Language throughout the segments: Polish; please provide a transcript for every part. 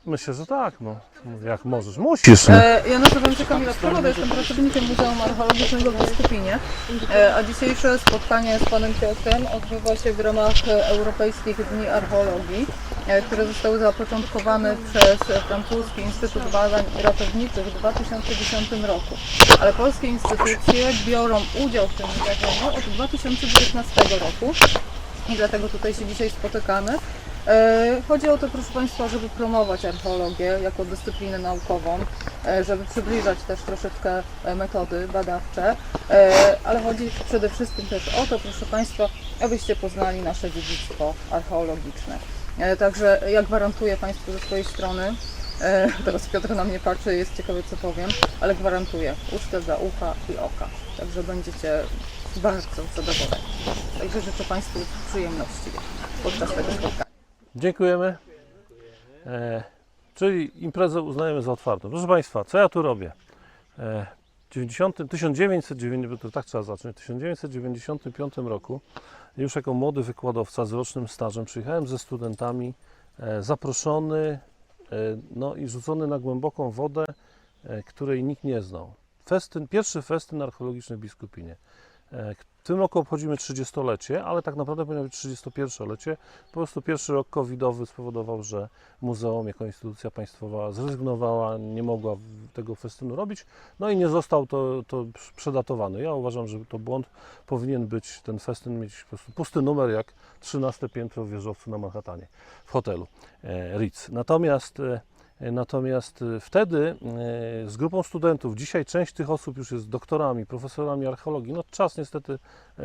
Myślę, że tak, no. Jak możesz, musisz. Ja nazywam się Kamila Przewoda, jestem pracownikiem Muzeum Archeologicznego w Biskupinie, a dzisiejsze spotkanie z panem Piotrem odbywa się w ramach Europejskich Dni Archeologii, które zostały zapoczątkowane przez francuski Instytut Badań Ratowniczych w 2010 roku. Ale polskie instytucje biorą udział w tym wydarzeniu od 2019 roku i dlatego tutaj się dzisiaj spotykamy. Chodzi o to, proszę Państwa, żeby promować archeologię jako dyscyplinę naukową, żeby przybliżać też troszeczkę metody badawcze, ale chodzi przede wszystkim też o to, proszę Państwa, abyście poznali nasze dziedzictwo archeologiczne. Także ja gwarantuję Państwu ze swojej strony, teraz Piotr na mnie patrzy, jest ciekawy co powiem, ale gwarantuję ucztę dla ucha i oka, także będziecie bardzo zadowoleni. Także życzę Państwu przyjemności podczas tego spotkania. Dziękujemy. Czyli imprezę uznajemy za otwartą. Proszę Państwa, co ja tu robię? W 1995 roku, już jako młody wykładowca z rocznym stażem, przyjechałem ze studentami, zaproszony, no i rzucony na głęboką wodę, której nikt nie znał. Pierwszy festyn archeologiczny w Biskupinie. W tym roku obchodzimy 30-lecie, ale tak naprawdę powinno być 31-lecie. Po prostu pierwszy rok covidowy spowodował, że muzeum jako instytucja państwowa zrezygnowała, nie mogła tego festynu robić, no i nie został to przedatowany. Ja uważam, że to błąd. Powinien być ten festyn mieć po prostu pusty numer jak 13 piętro w wieżowcu na Manhattanie, w hotelu Ritz. Natomiast wtedy z grupą studentów, dzisiaj część tych osób już jest doktorami, profesorami archeologii, no czas niestety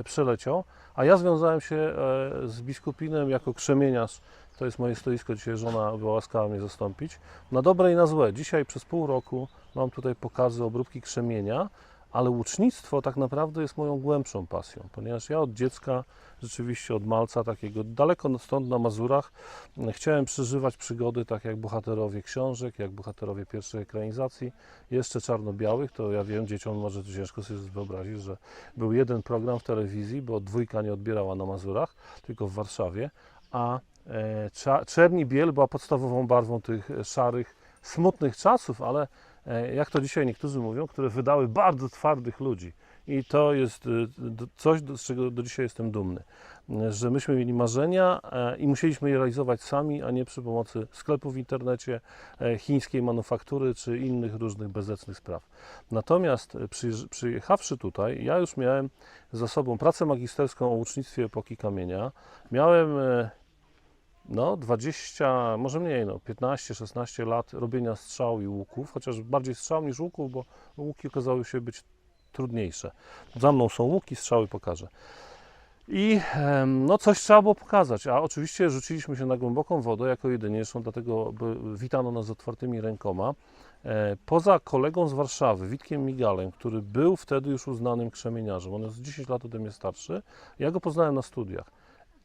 przeleciał, a ja związałem się z Biskupinem jako krzemieniarz, to jest moje stoisko, dzisiaj żona była łaskawa mnie zastąpić, na dobre i na złe. Dzisiaj przez pół roku mam tutaj pokazy obróbki krzemienia, ale łucznictwo tak naprawdę jest moją głębszą pasją, ponieważ ja od dziecka, rzeczywiście od malca takiego, daleko stąd na Mazurach, chciałem przeżywać przygody tak jak bohaterowie książek, jak bohaterowie pierwszej ekranizacji, jeszcze czarno-białych. To ja wiem, dzieciom może ciężko sobie wyobrazić, że był jeden program w telewizji, bo dwójka nie odbierała na Mazurach, tylko w Warszawie, a czerń i biel była podstawową barwą tych szarych, smutnych czasów, ale jak to dzisiaj niektórzy mówią, które wydały bardzo twardych ludzi. I to jest coś, z czego do dzisiaj jestem dumny, że myśmy mieli marzenia i musieliśmy je realizować sami, a nie przy pomocy sklepów w internecie, chińskiej manufaktury czy innych różnych bezecnych spraw. Natomiast przyjechawszy tutaj, ja już miałem za sobą pracę magisterską o łucznictwie epoki kamienia. Miałem 20, może mniej, 15-16 lat robienia strzał i łuków, chociaż bardziej strzał niż łuków, bo łuki okazały się być trudniejsze. Za mną są łuki, strzały pokażę. I coś trzeba było pokazać, a oczywiście rzuciliśmy się na głęboką wodę jako jedynie, zresztą dlatego witano nas z otwartymi rękoma. Poza kolegą z Warszawy, Witkiem Migalem, który był wtedy już uznanym krzemieniarzem, on jest 10 lat ode mnie starszy, ja go poznałem na studiach.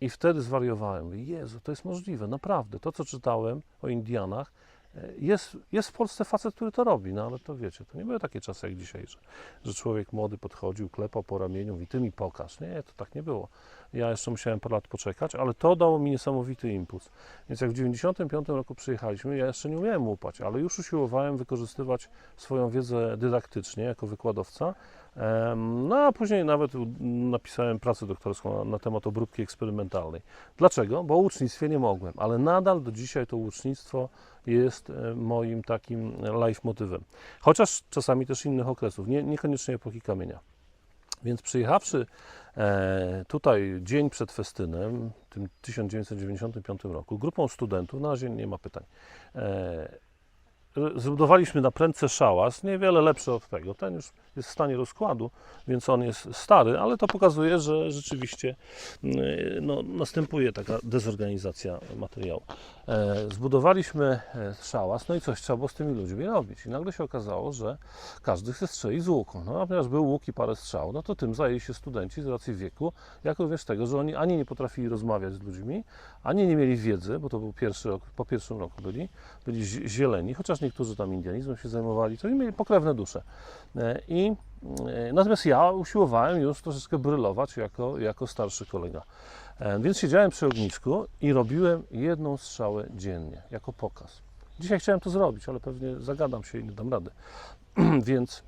I wtedy zwariowałem. Mówię, Jezu, to jest możliwe, naprawdę. To, co czytałem o Indianach, jest w Polsce facet, który to robi, no ale to wiecie, to nie były takie czasy jak dzisiaj, że człowiek młody podchodził, klepał po ramieniu, mówi, ty mi pokaż. Nie, to tak nie było. Ja jeszcze musiałem parę lat poczekać, ale to dało mi niesamowity impuls. Więc jak w 1995 roku przyjechaliśmy, ja jeszcze nie umiałem łupać, ale już usiłowałem wykorzystywać swoją wiedzę dydaktycznie jako wykładowca. A później nawet napisałem pracę doktorską na temat obróbki eksperymentalnej. Dlaczego? Bo o łucznictwie nie mogłem, ale nadal do dzisiaj to łucznictwo jest moim takim life motywem. Chociaż czasami też innych okresów, niekoniecznie epoki kamienia. Więc przyjechawszy tutaj dzień przed festynem, w tym 1995 roku, grupą studentów, na razie nie ma pytań, zbudowaliśmy na prędce szałas, niewiele lepszy od tego. Ten już jest w stanie rozkładu, więc on jest stary, ale to pokazuje, że rzeczywiście następuje taka dezorganizacja materiału. Zbudowaliśmy szałas, no i coś trzeba było z tymi ludźmi robić. I nagle się okazało, że każdy chce strzelić z łuku. No a ponieważ był łuk i parę strzał, no to tym zajęli się studenci z racji wieku, jak również tego, że oni ani nie potrafili rozmawiać z ludźmi, ani nie mieli wiedzy, bo to był pierwszy rok, po pierwszym roku byli zieleni, chociaż niektórzy tam indianizmem się zajmowali, to mieli pokrewne dusze. Natomiast ja usiłowałem już troszeczkę brylować jako starszy kolega. Więc siedziałem przy ognisku i robiłem jedną strzałę dziennie, jako pokaz. Dzisiaj chciałem to zrobić, ale pewnie zagadam się i nie dam rady. Więc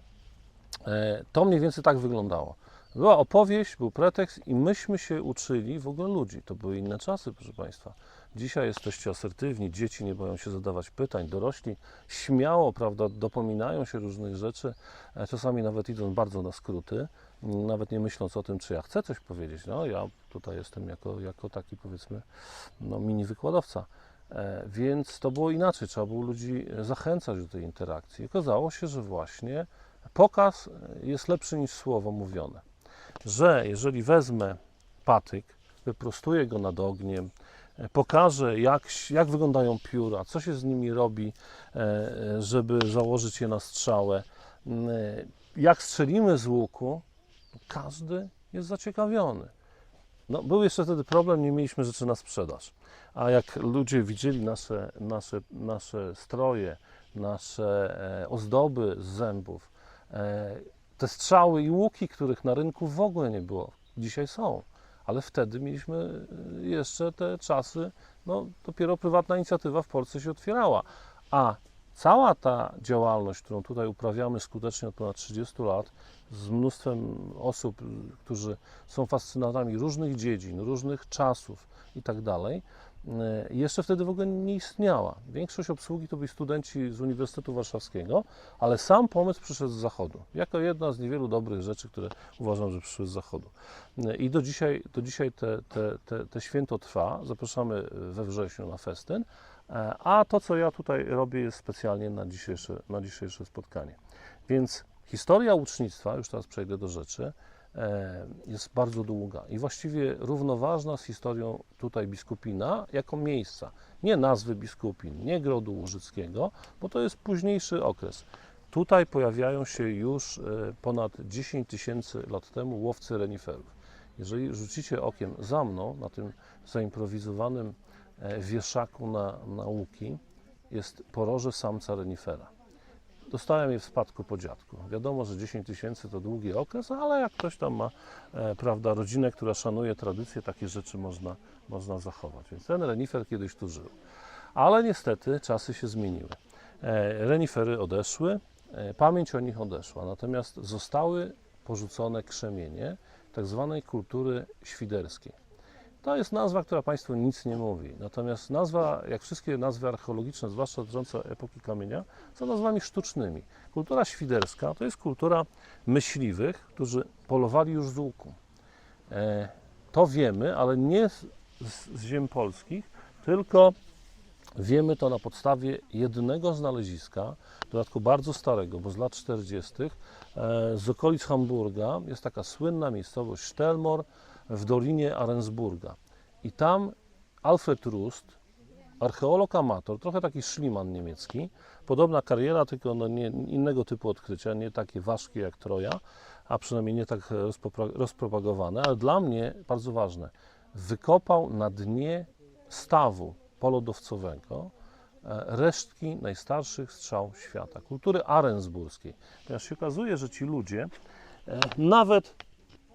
to mniej więcej tak wyglądało. Była opowieść, był pretekst i myśmy się uczyli w ogóle ludzi. To były inne czasy, proszę Państwa. Dzisiaj jesteście asertywni, dzieci nie boją się zadawać pytań, dorośli śmiało, prawda, dopominają się różnych rzeczy, czasami nawet idąc bardzo na skróty, nawet nie myśląc o tym, czy ja chcę coś powiedzieć. No, ja tutaj jestem jako taki, powiedzmy, no, mini wykładowca. Więc to było inaczej, trzeba było ludzi zachęcać do tej interakcji. Okazało się, że właśnie pokaz jest lepszy niż słowo mówione. Że jeżeli wezmę patyk, wyprostuję go nad ogniem, pokażę jak wyglądają pióra, co się z nimi robi, żeby założyć je na strzałę, jak strzelimy z łuku, każdy jest zaciekawiony. No, był jeszcze wtedy problem, nie mieliśmy rzeczy na sprzedaż. A jak ludzie widzieli nasze stroje, nasze ozdoby z zębów, te strzały i łuki, których na rynku w ogóle nie było, dzisiaj są. Ale wtedy mieliśmy jeszcze te czasy, no dopiero prywatna inicjatywa w Polsce się otwierała. A cała ta działalność, którą tutaj uprawiamy skutecznie od ponad 30 lat, z mnóstwem osób, którzy są fascynatami różnych dziedzin, różnych czasów i tak dalej, jeszcze wtedy w ogóle nie istniała. Większość obsługi to byli studenci z Uniwersytetu Warszawskiego, ale sam pomysł przyszedł z Zachodu. Jako jedna z niewielu dobrych rzeczy, które uważam, że przyszły z Zachodu. I do dzisiaj te święto trwa. Zapraszamy we wrześniu na festyn. A to, co ja tutaj robię, jest specjalnie na dzisiejsze spotkanie. Więc historia ucznictwa, już teraz przejdę do rzeczy, jest bardzo długa i właściwie równoważna z historią tutaj biskupina jako miejsca. Nie nazwy biskupin, nie Grodu Łużyckiego, bo to jest późniejszy okres. Tutaj pojawiają się już ponad 10 tysięcy lat temu łowcy reniferów. Jeżeli rzucicie okiem za mną, na tym zaimprowizowanym wieszaku na łuki, jest poroże samca renifera. Dostałem je w spadku po dziadku. Wiadomo, że 10 tysięcy to długi okres, ale jak ktoś tam ma, prawda, rodzinę, która szanuje tradycję, takie rzeczy można zachować. Więc ten renifer kiedyś tu żył. Ale niestety czasy się zmieniły. Renifery odeszły, pamięć o nich odeszła, natomiast zostały porzucone krzemienie tak zwanej kultury świderskiej. To jest nazwa, która Państwu nic nie mówi. Natomiast nazwa, jak wszystkie nazwy archeologiczne, zwłaszcza dotyczące epoki kamienia, są nazwami sztucznymi. Kultura świderska to jest kultura myśliwych, którzy polowali już z łuku. To wiemy, ale nie z ziem polskich, tylko wiemy to na podstawie jednego znaleziska, w dodatku bardzo starego, bo z lat 40., z okolic Hamburga. Jest taka słynna miejscowość Stelmor w dolinie Arensburga. I tam Alfred Rust, archeolog amator, trochę taki szliman niemiecki, podobna kariera, tylko no nie, innego typu odkrycia, nie takie ważkie jak Troja, a przynajmniej nie tak rozpropagowane, ale dla mnie bardzo ważne. Wykopał na dnie stawu polodowcowego resztki najstarszych strzał świata, kultury arensburskiej. Ponieważ się okazuje, że ci ludzie nawet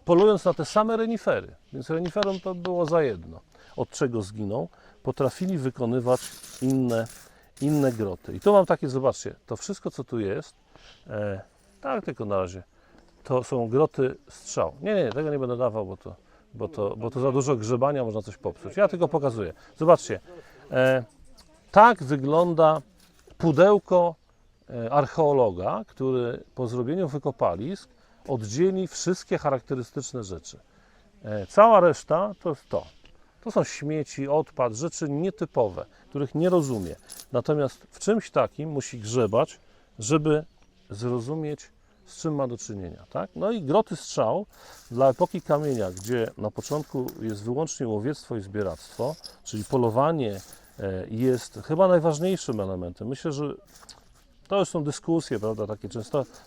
polując na te same renifery, więc reniferom to było za jedno, od czego zginął, potrafili wykonywać inne groty. I tu mam takie, zobaczcie, to wszystko, co tu jest, tak tylko na razie, to są groty strzał. Nie, tego nie będę dawał, bo to za dużo grzebania, można coś popsuć. Ja tylko pokazuję. Zobaczcie, tak wygląda pudełko archeologa, który po zrobieniu wykopalisk oddzieli wszystkie charakterystyczne rzeczy. Cała reszta to jest to. To są śmieci, odpad, rzeczy nietypowe, których nie rozumie. Natomiast w czymś takim musi grzebać, żeby zrozumieć, z czym ma do czynienia. Tak? No i groty strzał dla epoki kamienia, gdzie na początku jest wyłącznie łowiectwo i zbieractwo, czyli polowanie jest chyba najważniejszym elementem. Myślę, że to już są dyskusje, prawda, takie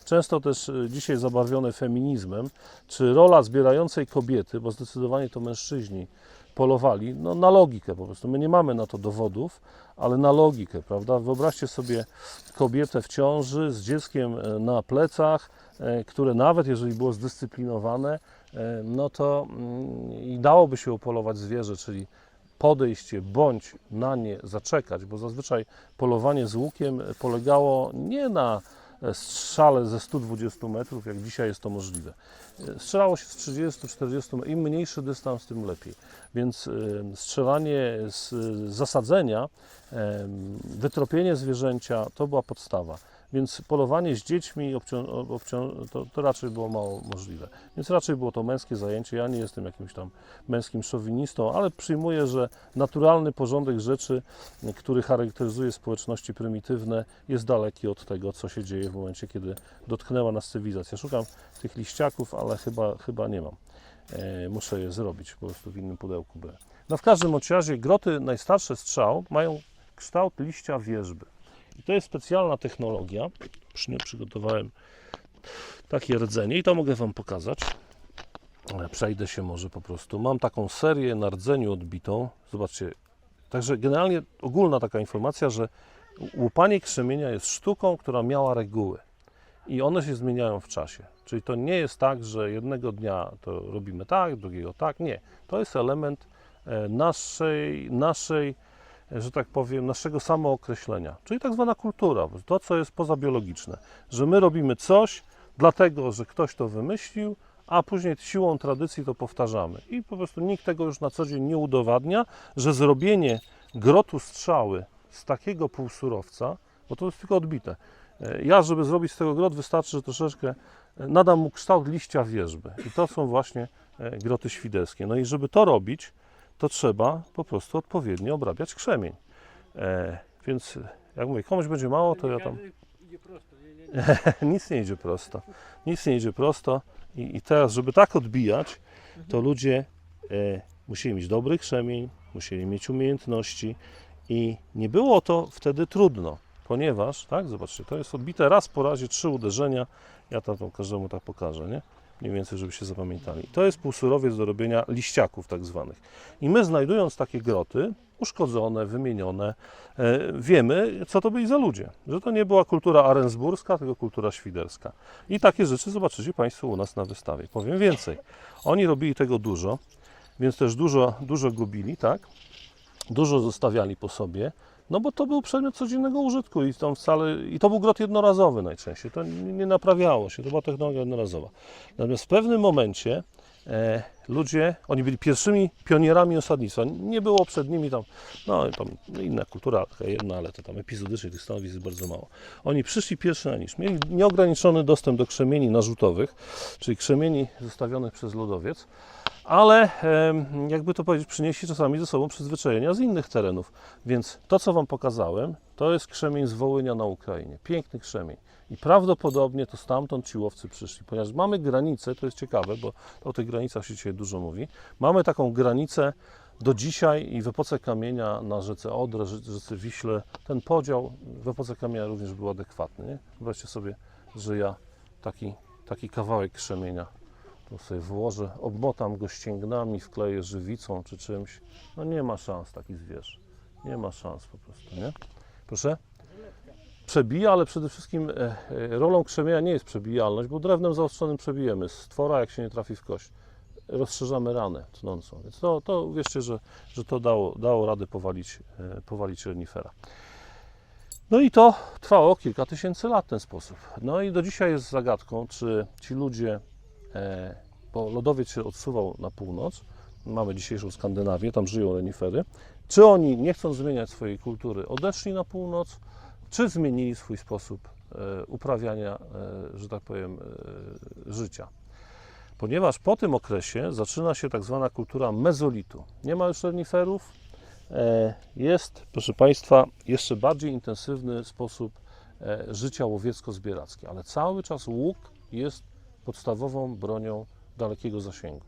często też dzisiaj zabarwione feminizmem, czy rola zbierającej kobiety, bo zdecydowanie to mężczyźni polowali, no na logikę po prostu. My nie mamy na to dowodów, ale na logikę, prawda. Wyobraźcie sobie kobietę w ciąży z dzieckiem na plecach, które nawet jeżeli było zdyscyplinowane, no to i dałoby się upolować zwierzę, czyli podejść bądź na nie zaczekać, bo zazwyczaj polowanie z łukiem polegało nie na strzale ze 120 metrów, jak dzisiaj jest to możliwe. Strzelało się z 30-40 metrów, im mniejszy dystans, tym lepiej. Więc strzelanie z zasadzenia, wytropienie zwierzęcia to była podstawa. Więc polowanie z dziećmi to raczej było mało możliwe. Więc raczej było to męskie zajęcie. Ja nie jestem jakimś tam męskim szowinistą, ale przyjmuję, że naturalny porządek rzeczy, który charakteryzuje społeczności prymitywne, jest daleki od tego, co się dzieje w momencie, kiedy dotknęła nas cywilizacja. Szukam tych liściaków, ale chyba nie mam. Muszę je zrobić po prostu w innym pudełku. No w każdym razie groty najstarsze strzał mają kształt liścia wierzby. I to jest specjalna technologia. Przygotowałem takie rdzenie i to mogę Wam pokazać. Przejdę się może po prostu. Mam taką serię na rdzeniu odbitą. Zobaczcie. Także generalnie ogólna taka informacja, że łupanie krzemienia jest sztuką, która miała reguły. I one się zmieniają w czasie. Czyli to nie jest tak, że jednego dnia to robimy tak, drugiego tak. Nie. To jest element naszej, że tak powiem, naszego samookreślenia, czyli tak zwana kultura, to, co jest pozabiologiczne, że my robimy coś, dlatego, że ktoś to wymyślił, a później siłą tradycji to powtarzamy. I po prostu nikt tego już na co dzień nie udowadnia, że zrobienie grotu strzały z takiego półsurowca, bo to jest tylko odbite. Ja, żeby zrobić z tego grot, wystarczy, że troszeczkę nadam mu kształt liścia wierzby. I to są właśnie groty świderskie. No i żeby to robić, to trzeba po prostu odpowiednio obrabiać krzemień. Więc jak mówię, komuś będzie mało, to ja tam... Nic nie idzie prosto. Nic nie idzie prosto. I teraz, żeby tak odbijać, to ludzie musieli mieć dobry krzemień, musieli mieć umiejętności i nie było to wtedy trudno, ponieważ, tak, zobaczcie, to jest odbite raz po razie, 3 uderzenia. Ja tam każdemu tak pokażę, nie? Mniej więcej, żeby się zapamiętali. To jest półsurowiec do robienia liściaków tak zwanych. I my, znajdując takie groty, uszkodzone, wymienione, wiemy, co to byli za ludzie. Że to nie była kultura arensburska, tylko kultura świderska. I takie rzeczy zobaczycie Państwo u nas na wystawie. Powiem więcej. Oni robili tego dużo, więc też dużo gubili, tak? Dużo zostawiali po sobie. No bo to był przedmiot codziennego użytku i to był grot jednorazowy najczęściej, to nie naprawiało się, to była technologia jednorazowa. Natomiast w pewnym momencie ludzie, oni byli pierwszymi pionierami osadnictwa, nie było przed nimi tam inna kultura, taka jedna, ale to tam epizodycznie tych stanowisk jest bardzo mało. Oni przyszli pierwszy na niż, mieli nieograniczony dostęp do krzemieni narzutowych, czyli krzemieni zostawionych przez lodowiec, ale jakby to powiedzieć, przynieśli czasami ze sobą przyzwyczajenia z innych terenów. Więc to, co Wam pokazałem, to jest krzemień z Wołynia na Ukrainie. Piękny krzemień. I prawdopodobnie to stamtąd ci łowcy przyszli, ponieważ mamy granicę, to jest ciekawe, bo o tych granicach się dzisiaj dużo mówi. Mamy taką granicę do dzisiaj i w epoce kamienia na rzece Odrze, rzece Wiśle, ten podział w epoce kamienia również był adekwatny. Nie? Wyobraźcie sobie, że ja taki kawałek krzemienia to sobie włożę, obmotam go ścięgnami, wkleję żywicą czy czymś. No nie ma szans taki zwierz. Nie ma szans po prostu, nie? Proszę? Przebija, ale przede wszystkim rolą krzemienia nie jest przebijalność, bo drewnem zaostrzonym przebijemy. Z twora, jak się nie trafi w kość, rozszerzamy ranę tnącą. Więc to uwierzcie, że to dało radę powalić renifera. No i to trwało kilka tysięcy lat w ten sposób. No i do dzisiaj jest zagadką, czy ci ludzie, bo lodowiec się odsuwał na północ, mamy dzisiejszą Skandynawię, tam żyją renifery, czy oni, nie chcąc zmieniać swojej kultury, odeszli na północ, czy zmienili swój sposób uprawiania, że tak powiem, życia. Ponieważ po tym okresie zaczyna się tak zwana kultura mezolitu. Nie ma już reniferów, jest, proszę Państwa, jeszcze bardziej intensywny sposób życia łowiecko-zbierackie, ale cały czas łuk jest podstawową bronią dalekiego zasięgu.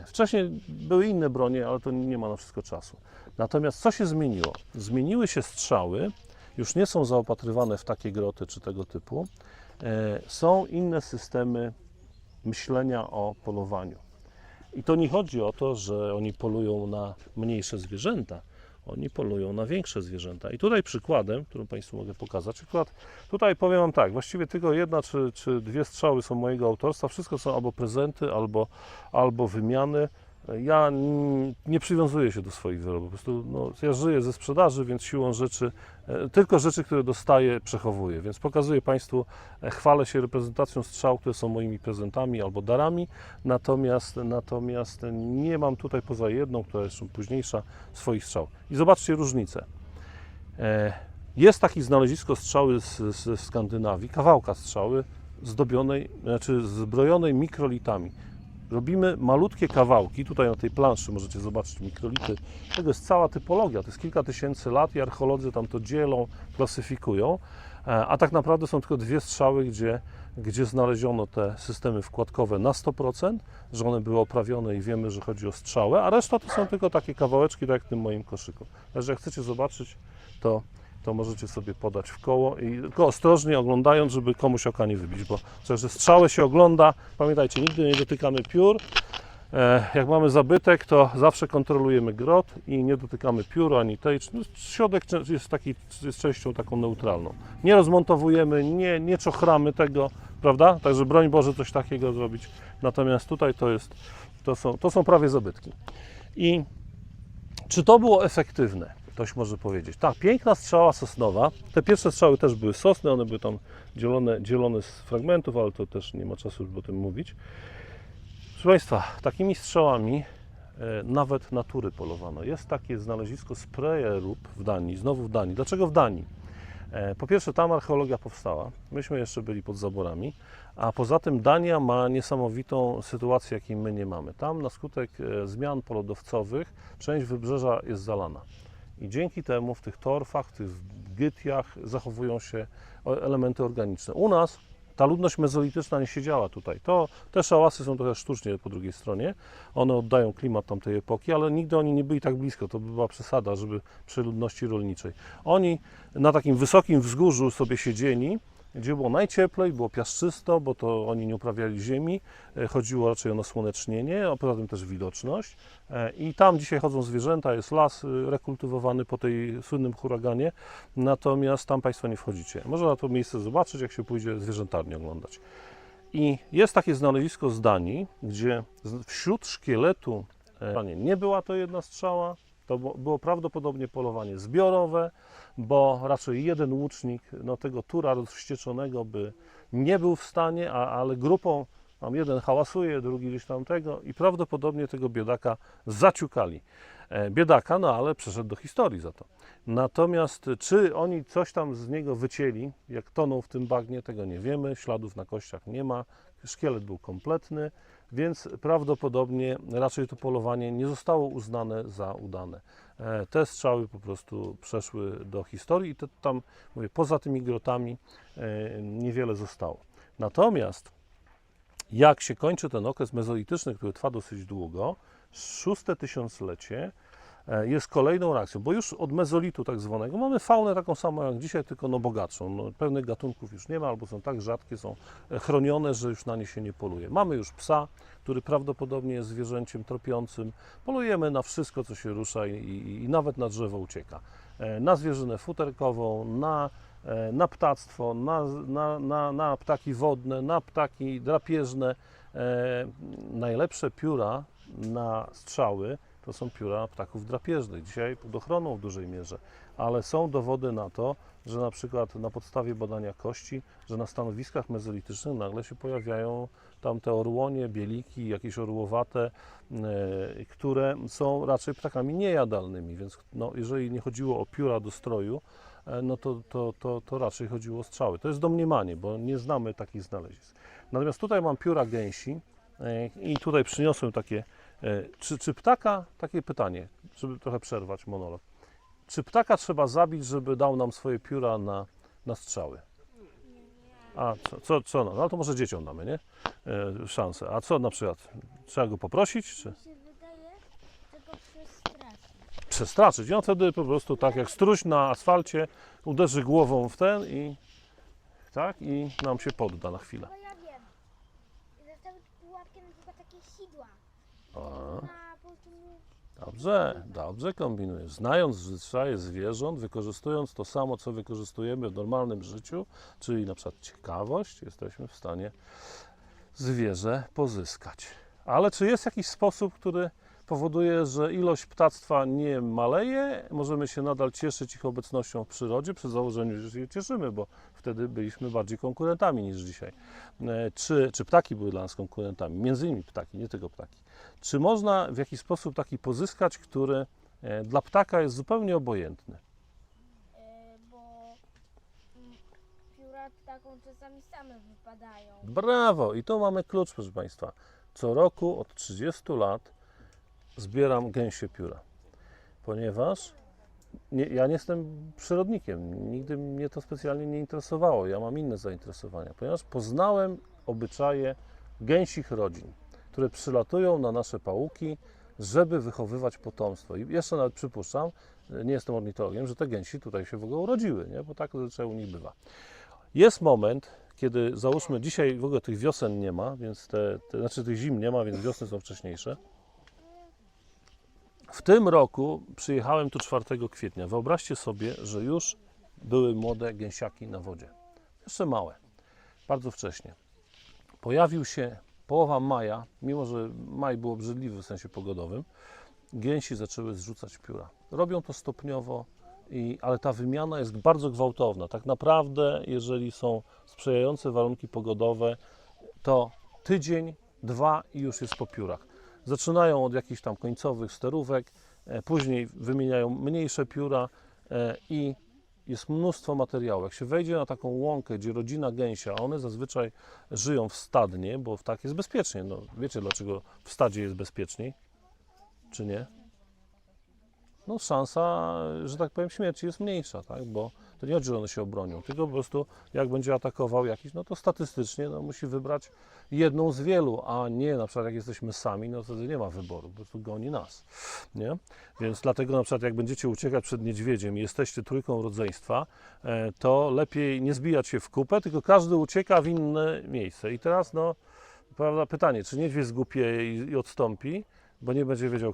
Wcześniej były inne bronie, ale to nie ma na wszystko czasu. Natomiast co się zmieniło? Zmieniły się strzały, już nie są zaopatrywane w takie groty czy tego typu. Są inne systemy myślenia o polowaniu. I to nie chodzi o to, że oni polują na mniejsze zwierzęta, oni polują na większe zwierzęta. I tutaj przykładem, którym Państwu mogę pokazać, przykład, tutaj powiem Wam tak, właściwie tylko jedna czy dwie strzały są mojego autorstwa, wszystko są albo prezenty, albo wymiany. Ja nie przywiązuję się do swoich wyrobów. Po prostu ja żyję ze sprzedaży, więc siłą rzeczy tylko rzeczy, które dostaję, przechowuję. Więc pokazuję Państwu, chwalę się reprezentacją strzał, które są moimi prezentami albo darami, natomiast nie mam tutaj poza jedną, która jest późniejsza, swoich strzał. I zobaczcie różnicę. Jest takie znalezisko strzały ze Skandynawii, kawałka strzały zdobionej, znaczy zbrojonej mikrolitami. Robimy malutkie kawałki, tutaj na tej planszy możecie zobaczyć mikrolity. Tego jest cała typologia, to jest kilka tysięcy lat i archeolodzy tam to dzielą, klasyfikują, a tak naprawdę są tylko dwie strzały, gdzie znaleziono te systemy wkładkowe na 100%, że one były oprawione i wiemy, że chodzi o strzałę, a reszta to są tylko takie kawałeczki, tak jak w tym moim koszyku. Także jak chcecie zobaczyć, to możecie sobie podać w koło i tylko ostrożnie oglądając, żeby komuś oka nie wybić, bo że strzałę się ogląda, pamiętajcie, nigdy nie dotykamy piór. Jak mamy zabytek, to zawsze kontrolujemy grot i nie dotykamy piór ani tej. Środek jest częścią taką neutralną. Nie rozmontowujemy, nie czochramy tego, prawda? Także broń Boże coś takiego zrobić. Natomiast tutaj to są prawie zabytki. I czy to było efektywne? Ktoś może powiedzieć. Tak, piękna strzała sosnowa. Te pierwsze strzały też były sosny, one były tam dzielone z fragmentów, ale to też nie ma czasu, żeby o tym mówić. Proszę Państwa, takimi strzałami nawet natury polowano. Jest takie znalezisko Sprayerup w Danii, znowu w Danii. Dlaczego w Danii? Po pierwsze, tam archeologia powstała, myśmy jeszcze byli pod zaborami, a poza tym Dania ma niesamowitą sytuację, jakiej my nie mamy. Tam na skutek zmian polodowcowych część wybrzeża jest zalana. I dzięki temu w tych torfach, w tych gytiach zachowują się elementy organiczne. U nas ta ludność mezolityczna nie siedziała tutaj. Te szałasy są trochę sztucznie po drugiej stronie. One oddają klimat tamtej epoki, ale nigdy oni nie byli tak blisko. To by była przesada, żeby przy ludności rolniczej. Oni na takim wysokim wzgórzu sobie siedzieli, gdzie było najcieplej, było piaszczysto, bo to oni nie uprawiali ziemi, chodziło raczej o nasłonecznienie, a poza tym też widoczność. I tam dzisiaj chodzą zwierzęta, jest las rekultywowany po tej słynnym huraganie, natomiast tam Państwo nie wchodzicie. Można to miejsce zobaczyć, jak się pójdzie zwierzętarnię oglądać. I jest takie znalezisko z Danii, gdzie wśród szkieletu nie była to jedna strzała, to było prawdopodobnie polowanie zbiorowe, bo raczej jeden łucznik tego tura rozwścieczonego by nie był w stanie, ale grupą, tam jeden hałasuje, drugi gdzieś tam tego i prawdopodobnie tego biedaka zaciukali. Biedaka, ale przeszedł do historii za to. Natomiast czy oni coś tam z niego wycięli, jak tonął w tym bagnie, tego nie wiemy, śladów na kościach nie ma, szkielet był kompletny, więc prawdopodobnie raczej to polowanie nie zostało uznane za udane. Te strzały po prostu przeszły do historii i tam, mówię, poza tymi grotami niewiele zostało. Natomiast jak się kończy ten okres mezolityczny, który trwa dosyć długo, 6. tysiąclecie jest kolejną reakcją, bo już od mezolitu tak zwanego mamy faunę taką samą jak dzisiaj, tylko bogatszą. Pewnych gatunków już nie ma, albo są tak rzadkie, są chronione, że już na nie się nie poluje. Mamy już psa, który prawdopodobnie jest zwierzęciem tropiącym. Polujemy na wszystko, co się rusza i nawet na drzewo ucieka. Na zwierzynę futerkową, na ptactwo, na ptaki wodne, na ptaki drapieżne. Najlepsze pióra na strzały to są pióra ptaków drapieżnych. Dzisiaj pod ochroną w dużej mierze, ale są dowody na to, że na przykład na podstawie badania kości, że na stanowiskach mezolitycznych nagle się pojawiają tam te orłonie, bieliki, jakieś orłowate, które są raczej ptakami niejadalnymi, więc jeżeli nie chodziło o pióra do stroju, to raczej chodziło o strzały. To jest domniemanie, bo nie znamy takich znalezisk. Natomiast tutaj mam pióra gęsi i tutaj przyniosłem takie, czy ptaka, takie pytanie, żeby trochę przerwać monolog, czy ptaka trzeba zabić, żeby dał nam swoje pióra na strzały? A co no? No to może dzieciom damy, nie? Szansę. A co na przykład? Trzeba go poprosić? Czy? Mi się wydaje, że go przestraszyć. Przestraszyć. I on wtedy po prostu tak jak struś na asfalcie uderzy głową w ten i nam się podda na chwilę. Bo ja wiem. Zostawić pułapkę na przykład takie sidła. A, Na po prostu dobrze kombinujesz. Znając zwyczaje zwierząt, wykorzystując to samo, co wykorzystujemy w normalnym życiu, czyli na przykład ciekawość, jesteśmy w stanie zwierzę pozyskać. Ale czy jest jakiś sposób, który powoduje, że ilość ptactwa nie maleje, możemy się nadal cieszyć ich obecnością w przyrodzie, przy założeniu, że się cieszymy, bo wtedy byliśmy bardziej konkurentami niż dzisiaj. Czy ptaki były dla nas konkurentami? Między innymi ptaki, nie tylko ptaki. Czy można w jakiś sposób taki pozyskać, który dla ptaka jest zupełnie obojętny? Bo pióra taką czasami same wypadają. Brawo! I tu mamy klucz, proszę Państwa. Co roku od 30 lat zbieram gęsie pióra, ponieważ ja nie jestem przyrodnikiem, nigdy mnie to specjalnie nie interesowało, ja mam inne zainteresowania, ponieważ poznałem obyczaje gęsich rodzin, które przylatują na nasze pałuki, żeby wychowywać potomstwo. I jeszcze nawet przypuszczam, nie jestem ornitologiem, że te gęsi tutaj się w ogóle urodziły, nie? Bo tak zazwyczaj u nich bywa. Jest moment, kiedy załóżmy, dzisiaj w ogóle tych wiosen nie ma, więc znaczy tych zim nie ma, więc wiosny są wcześniejsze. W tym roku przyjechałem tu 4 kwietnia. Wyobraźcie sobie, że już były młode gęsiaki na wodzie. Jeszcze małe, bardzo wcześnie. Pojawił się połowa maja, mimo że maj był obrzydliwy w sensie pogodowym, gęsi zaczęły zrzucać pióra. Robią to stopniowo, ale ta wymiana jest bardzo gwałtowna. Tak naprawdę, jeżeli są sprzyjające warunki pogodowe, to tydzień, 2 i już jest po piórach. Zaczynają od jakichś tam końcowych sterówek, później wymieniają mniejsze pióra i jest mnóstwo materiału. Jak się wejdzie na taką łąkę, gdzie rodzina gęsia, a one zazwyczaj żyją w stadnie, bo w tak jest bezpiecznie. No, wiecie, dlaczego w stadzie jest bezpieczniej, czy nie? No szansa, że tak powiem, śmierci jest mniejsza, tak? Bo to nie chodzi, że one się obronią, tylko po prostu jak będzie atakował jakiś, no to statystycznie musi wybrać jedną z wielu, a nie na przykład jak jesteśmy sami, no wtedy nie ma wyboru, po prostu goni nas, nie? Więc dlatego na przykład jak będziecie uciekać przed niedźwiedziem i jesteście trójką rodzeństwa, to lepiej nie zbijać się w kupę, tylko każdy ucieka w inne miejsce. I teraz prawda, pytanie, czy niedźwiedź zgłupieje i odstąpi, bo nie będzie wiedział,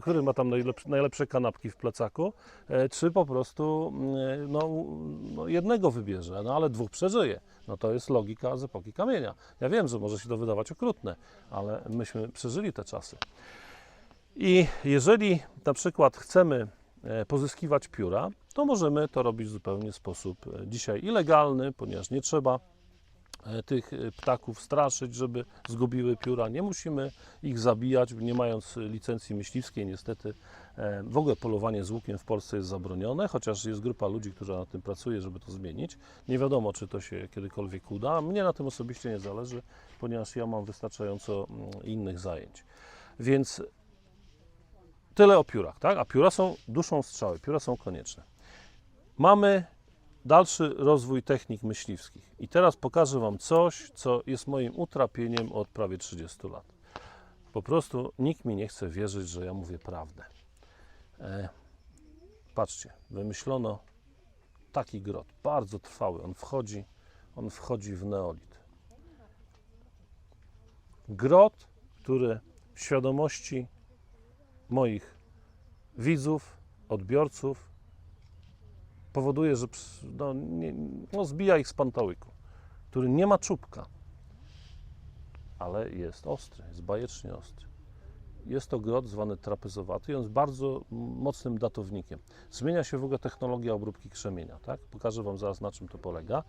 który ma tam najlepsze kanapki w plecaku, czy po prostu jednego wybierze, ale 2 przeżyje. No to jest logika z epoki kamienia. Ja wiem, że może się to wydawać okrutne, ale myśmy przeżyli te czasy. I jeżeli na przykład chcemy pozyskiwać pióra, to możemy to robić w zupełnie sposób dzisiaj legalny, ponieważ nie trzeba tych ptaków straszyć, żeby zgubiły pióra. Nie musimy ich zabijać, nie mając licencji myśliwskiej. Niestety w ogóle polowanie z łukiem w Polsce jest zabronione, chociaż jest grupa ludzi, która nad tym pracuje, żeby to zmienić. Nie wiadomo, czy to się kiedykolwiek uda. Mnie na tym osobiście nie zależy, ponieważ ja mam wystarczająco innych zajęć. Więc tyle o piórach, tak? A pióra są duszą strzały, pióra są konieczne. Mamy dalszy rozwój technik myśliwskich. I teraz pokażę Wam coś, co jest moim utrapieniem od prawie 30 lat. Po prostu nikt mi nie chce wierzyć, że ja mówię prawdę. Patrzcie, wymyślono taki grot, bardzo trwały. On wchodzi w neolit. Grot, który w świadomości moich widzów, odbiorców powoduje, że zbija ich z pantałyku, który nie ma czubka, ale jest ostry, jest bajecznie ostry. Jest to grot zwany trapezowaty i on jest bardzo mocnym datownikiem. Zmienia się w ogóle technologia obróbki krzemienia, tak? Pokażę Wam zaraz, na czym to polega.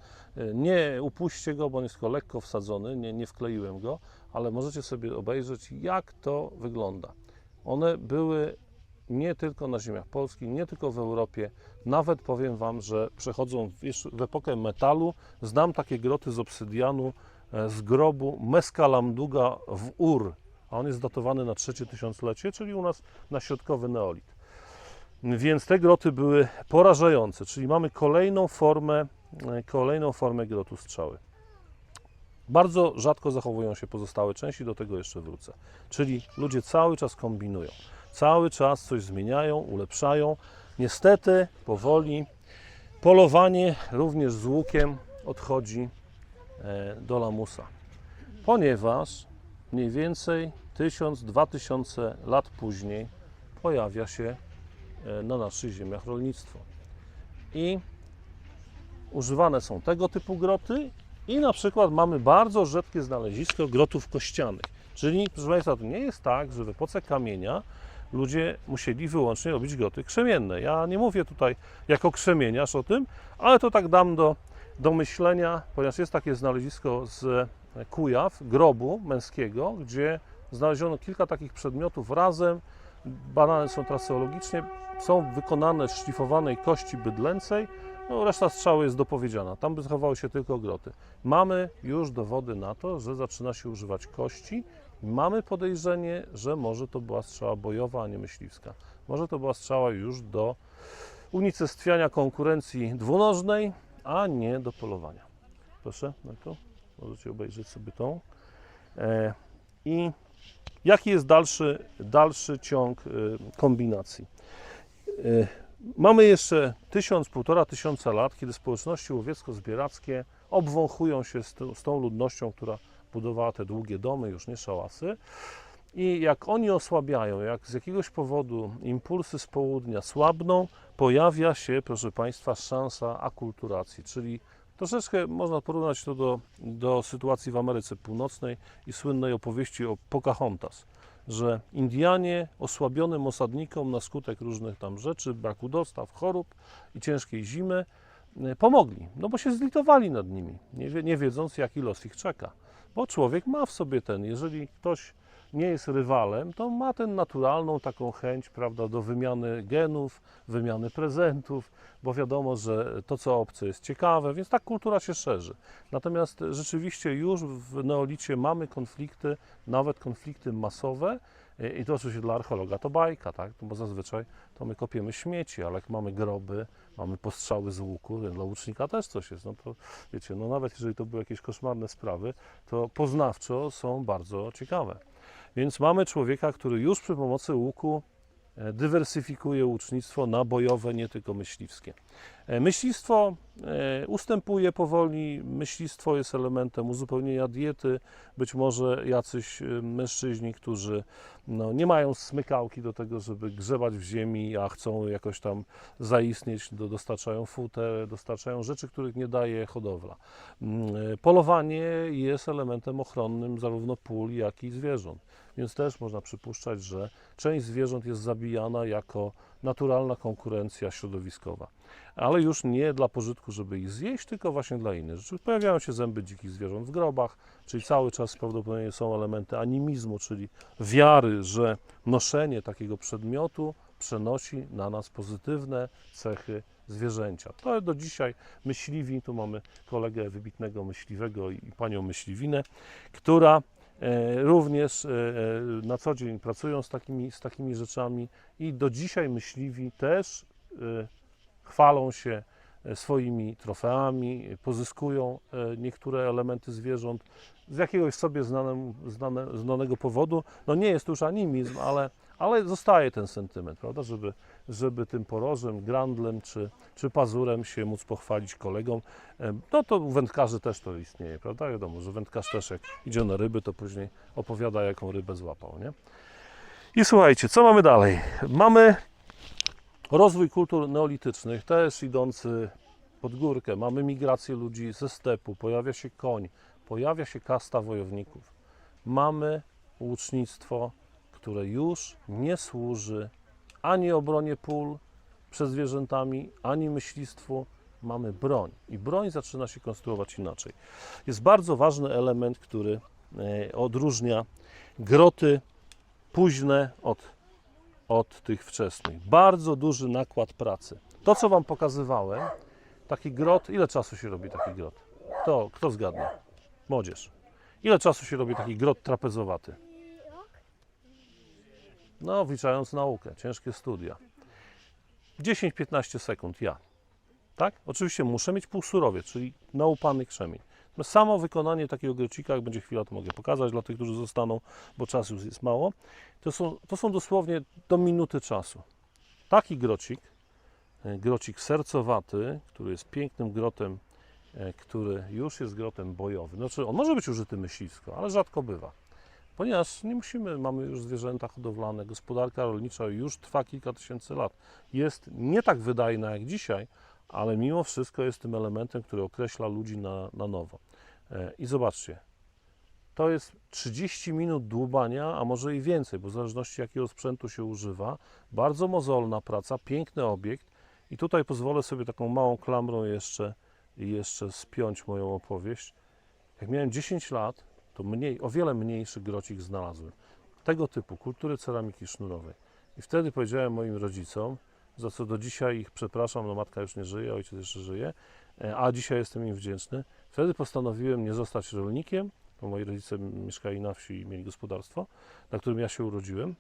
Nie upuśćcie go, bo on jest tylko lekko wsadzony, nie wkleiłem go, ale możecie sobie obejrzeć, jak to wygląda. One były nie tylko na ziemiach polskich, nie tylko w Europie, nawet powiem Wam, że przechodzą w epokę metalu. Znam takie groty z obsydianu z grobu Meskalamduga w Ur, a on jest datowany na 3 tysiąclecie, czyli u nas na środkowy neolit. Więc te groty były porażające, czyli mamy kolejną formę grotu strzały. Bardzo rzadko zachowują się pozostałe części, do tego jeszcze wrócę. Czyli ludzie cały czas kombinują, cały czas coś zmieniają, ulepszają. Niestety, powoli, polowanie również z łukiem odchodzi do lamusa, ponieważ mniej więcej 1000–2000 lat później pojawia się na naszych ziemiach rolnictwo. I używane są tego typu groty i na przykład mamy bardzo rzadkie znalezisko grotów kościanych, Czyli, proszę Państwa, to nie jest tak, że w epoce kamienia ludzie musieli wyłącznie robić groty krzemienne. Ja nie mówię tutaj jako krzemieniarz o tym, ale to tak dam do myślenia, ponieważ jest takie znalezisko z Kujaw, grobu męskiego, gdzie znaleziono kilka takich przedmiotów razem, badane są traseologicznie, są wykonane z szlifowanej kości bydlęcej, no reszta strzały jest dopowiedziana, tam by zachowały się tylko groty. Mamy już dowody na to, że zaczyna się używać kości. Mamy podejrzenie, że może to była strzała bojowa, a nie myśliwska. Może to była strzała już do unicestwiania konkurencji dwunożnej, a nie do polowania. Proszę, Marko, możecie obejrzeć sobie tą. I jaki jest dalszy ciąg kombinacji? Mamy jeszcze 1,5 tysiąca lat, kiedy społeczności łowiecko-zbierackie obwąchują się z tą ludnością, która budowała te długie domy, już nie szałasy. I jak oni osłabiają, jak z jakiegoś powodu impulsy z południa słabną, pojawia się, proszę Państwa, szansa akulturacji, czyli troszeczkę można porównać to do sytuacji w Ameryce Północnej i słynnej opowieści o Pocahontas, że Indianie osłabionym osadnikom na skutek różnych tam rzeczy, braku dostaw, chorób i ciężkiej zimy pomogli, no bo się zlitowali nad nimi, nie wiedząc, jaki los ich czeka. Bo człowiek ma w sobie jeżeli ktoś nie jest rywalem, to ma tę naturalną taką chęć, prawda, do wymiany genów, wymiany prezentów, bo wiadomo, że to, co obce, jest ciekawe, więc tak kultura się szerzy. Natomiast rzeczywiście już w neolicie mamy konflikty, nawet konflikty masowe, i to oczywiście dla archeologa to bajka, tak? Bo zazwyczaj to my kopiemy śmieci, ale jak mamy groby, mamy postrzały z łuku, dla łucznika też coś jest. No to wiecie, no nawet jeżeli to były jakieś koszmarne sprawy, to poznawczo są bardzo ciekawe. Więc mamy człowieka, który już przy pomocy łuku dywersyfikuje łucznictwo na bojowe, nie tylko myśliwskie. Myślistwo ustępuje powoli, myślistwo jest elementem uzupełnienia diety. Być może jacyś mężczyźni, którzy nie mają smykałki do tego, żeby grzebać w ziemi, a chcą jakoś tam zaistnieć, dostarczają futer, dostarczają rzeczy, których nie daje hodowla. Polowanie jest elementem ochronnym zarówno pól, jak i zwierząt. Więc też można przypuszczać, że część zwierząt jest zabijana jako naturalna konkurencja środowiskowa. Ale już nie dla pożytku, żeby ich zjeść, tylko właśnie dla innych rzeczy. Pojawiają się zęby dzikich zwierząt w grobach, czyli cały czas prawdopodobnie są elementy animizmu, czyli wiary, że noszenie takiego przedmiotu przenosi na nas pozytywne cechy zwierzęcia. To do dzisiaj myśliwi, tu mamy kolegę wybitnego myśliwego i panią myśliwinę, która również na co dzień pracują z takimi rzeczami i do dzisiaj myśliwi też chwalą się swoimi trofeami, pozyskują niektóre elementy zwierząt z jakiegoś sobie znanego powodu. No nie jest to już animizm, ale zostaje ten sentyment, prawda, żeby tym porożem, grandlem czy pazurem się móc pochwalić kolegom. No to u wędkarzy też to istnieje, prawda? Wiadomo, że wędkarz też jak idzie na ryby, to później opowiada, jaką rybę złapał, nie? I słuchajcie, co mamy dalej? Mamy rozwój kultur neolitycznych, też idący pod górkę. Mamy migrację ludzi ze stepu, pojawia się koń, pojawia się kasta wojowników. Mamy łucznictwo, które już nie służy ani obronie pól przed zwierzętami, ani myślistwu. Mamy broń i broń zaczyna się konstruować inaczej. Jest bardzo ważny element, który odróżnia groty późne od tych wczesnych. Bardzo duży nakład pracy. To, co Wam pokazywałem, taki grot, ile czasu się robi taki grot? Kto zgadnie? Młodzież. Ile czasu się robi taki grot trapezowaty? No, wliczając naukę, ciężkie studia. 10-15 sekund, ja. Tak? Oczywiście muszę mieć półsurowiec, czyli nałupany krzemień. Samo wykonanie takiego grocika, jak będzie chwila, to mogę pokazać dla tych, którzy zostaną, bo czasu już jest mało. To są dosłownie do minuty czasu. Taki grocik sercowaty, który jest pięknym grotem, który już jest grotem bojowym. Znaczy, on może być użyty myśliwsko, ale rzadko bywa. Ponieważ nie musimy, mamy już zwierzęta hodowlane, gospodarka rolnicza już trwa kilka tysięcy lat. Jest nie tak wydajna jak dzisiaj, ale mimo wszystko jest tym elementem, który określa ludzi na nowo. I zobaczcie, to jest 30 minut dłubania, a może i więcej, bo w zależności jakiego sprzętu się używa. Bardzo mozolna praca, piękny obiekt. I tutaj pozwolę sobie taką małą klamrą jeszcze spiąć moją opowieść. Jak miałem 10 lat, to o wiele mniejszy grocik znalazłem. Tego typu, kultury ceramiki sznurowej. I wtedy powiedziałem moim rodzicom, za co do dzisiaj ich przepraszam, no matka już nie żyje, ojciec jeszcze żyje, a dzisiaj jestem im wdzięczny. Wtedy postanowiłem nie zostać rolnikiem, bo moi rodzice mieszkali na wsi i mieli gospodarstwo, na którym ja się urodziłem.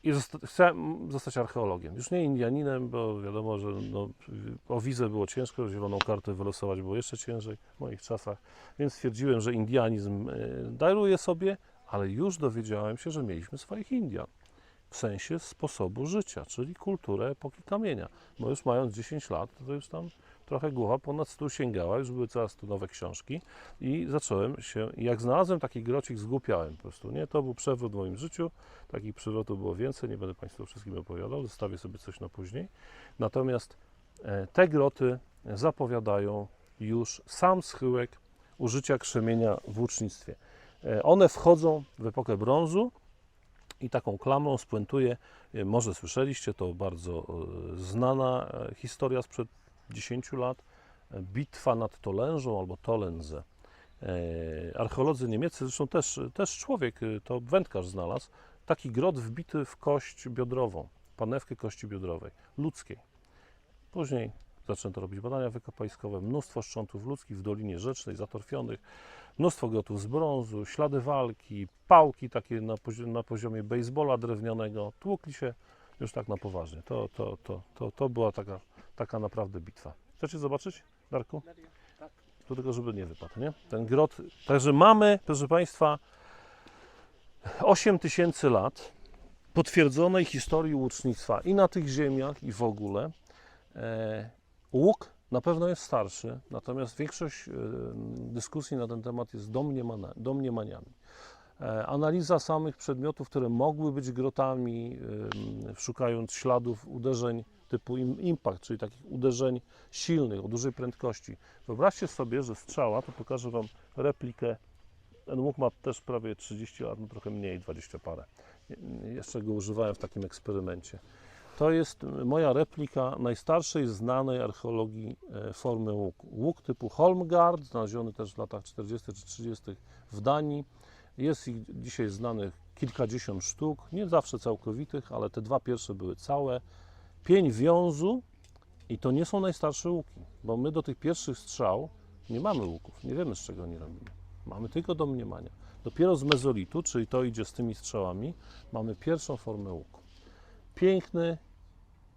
I chciałem zostać archeologiem. Już nie Indianinem, bo wiadomo, że o wizę było ciężko, zieloną kartę wylosować było jeszcze ciężej w moich czasach, więc stwierdziłem, że indianizm daruję sobie, ale już dowiedziałem się, że mieliśmy swoich Indian. W sensie sposobu życia, czyli kulturę epoki kamienia. Bo już mając 10 lat, to już tam trochę głowa ponad 100 sięgała, już były coraz to nowe książki i zacząłem się, jak znalazłem taki grocik, zgłupiałem po prostu, nie? To był przewrót w moim życiu, takich przewrotów było więcej, nie będę Państwu o wszystkim opowiadał, zostawię sobie coś na później. Natomiast te groty zapowiadają już sam schyłek użycia krzemienia w łucznictwie. One wchodzą w epokę brązu i taką klamrą spuentuję, może słyszeliście, to bardzo znana historia sprzed 10 lat, bitwa nad Tolężą albo Tolenze. Archeolodzy niemieccy, zresztą też człowiek, to wędkarz znalazł, taki grot wbity w kość biodrową, panewkę kości biodrowej, ludzkiej. Później zaczęto robić badania wykopaliskowe, mnóstwo szczątów ludzkich w Dolinie Rzecznej, zatorfionych, mnóstwo grotów z brązu, ślady walki, pałki takie na poziomie bejsbola drewnianego, tłukli się już tak na poważnie. To była taka naprawdę bitwa. Chcecie zobaczyć, Darku? Tu tylko, żeby nie wypadł, nie? Ten grot. Także mamy, proszę Państwa, 8000 lat potwierdzonej historii łucznictwa i na tych ziemiach, i w ogóle. Łuk na pewno jest starszy, natomiast większość dyskusji na ten temat jest domniemaniami. Analiza samych przedmiotów, które mogły być grotami, szukając śladów uderzeń typu impact, czyli takich uderzeń silnych, o dużej prędkości. Wyobraźcie sobie, że strzała, to pokażę Wam replikę, ten łuk ma też prawie 30 lat, no trochę mniej, 20 parę. Jeszcze go używałem w takim eksperymencie. To jest moja replika najstarszej znanej archeologii formy łuku. Łuk typu Holmgard, znaleziony też w latach 40. czy 30. w Danii. Jest ich dzisiaj znanych kilkadziesiąt sztuk, nie zawsze całkowitych, ale te dwa pierwsze były całe. Pień wiązu i to nie są najstarsze łuki, bo my do tych pierwszych strzał nie mamy łuków, nie wiemy z czego oni robimy. Mamy tylko domniemania. Dopiero z mezolitu, czyli to idzie z tymi strzałami, mamy pierwszą formę łuku. Piękny,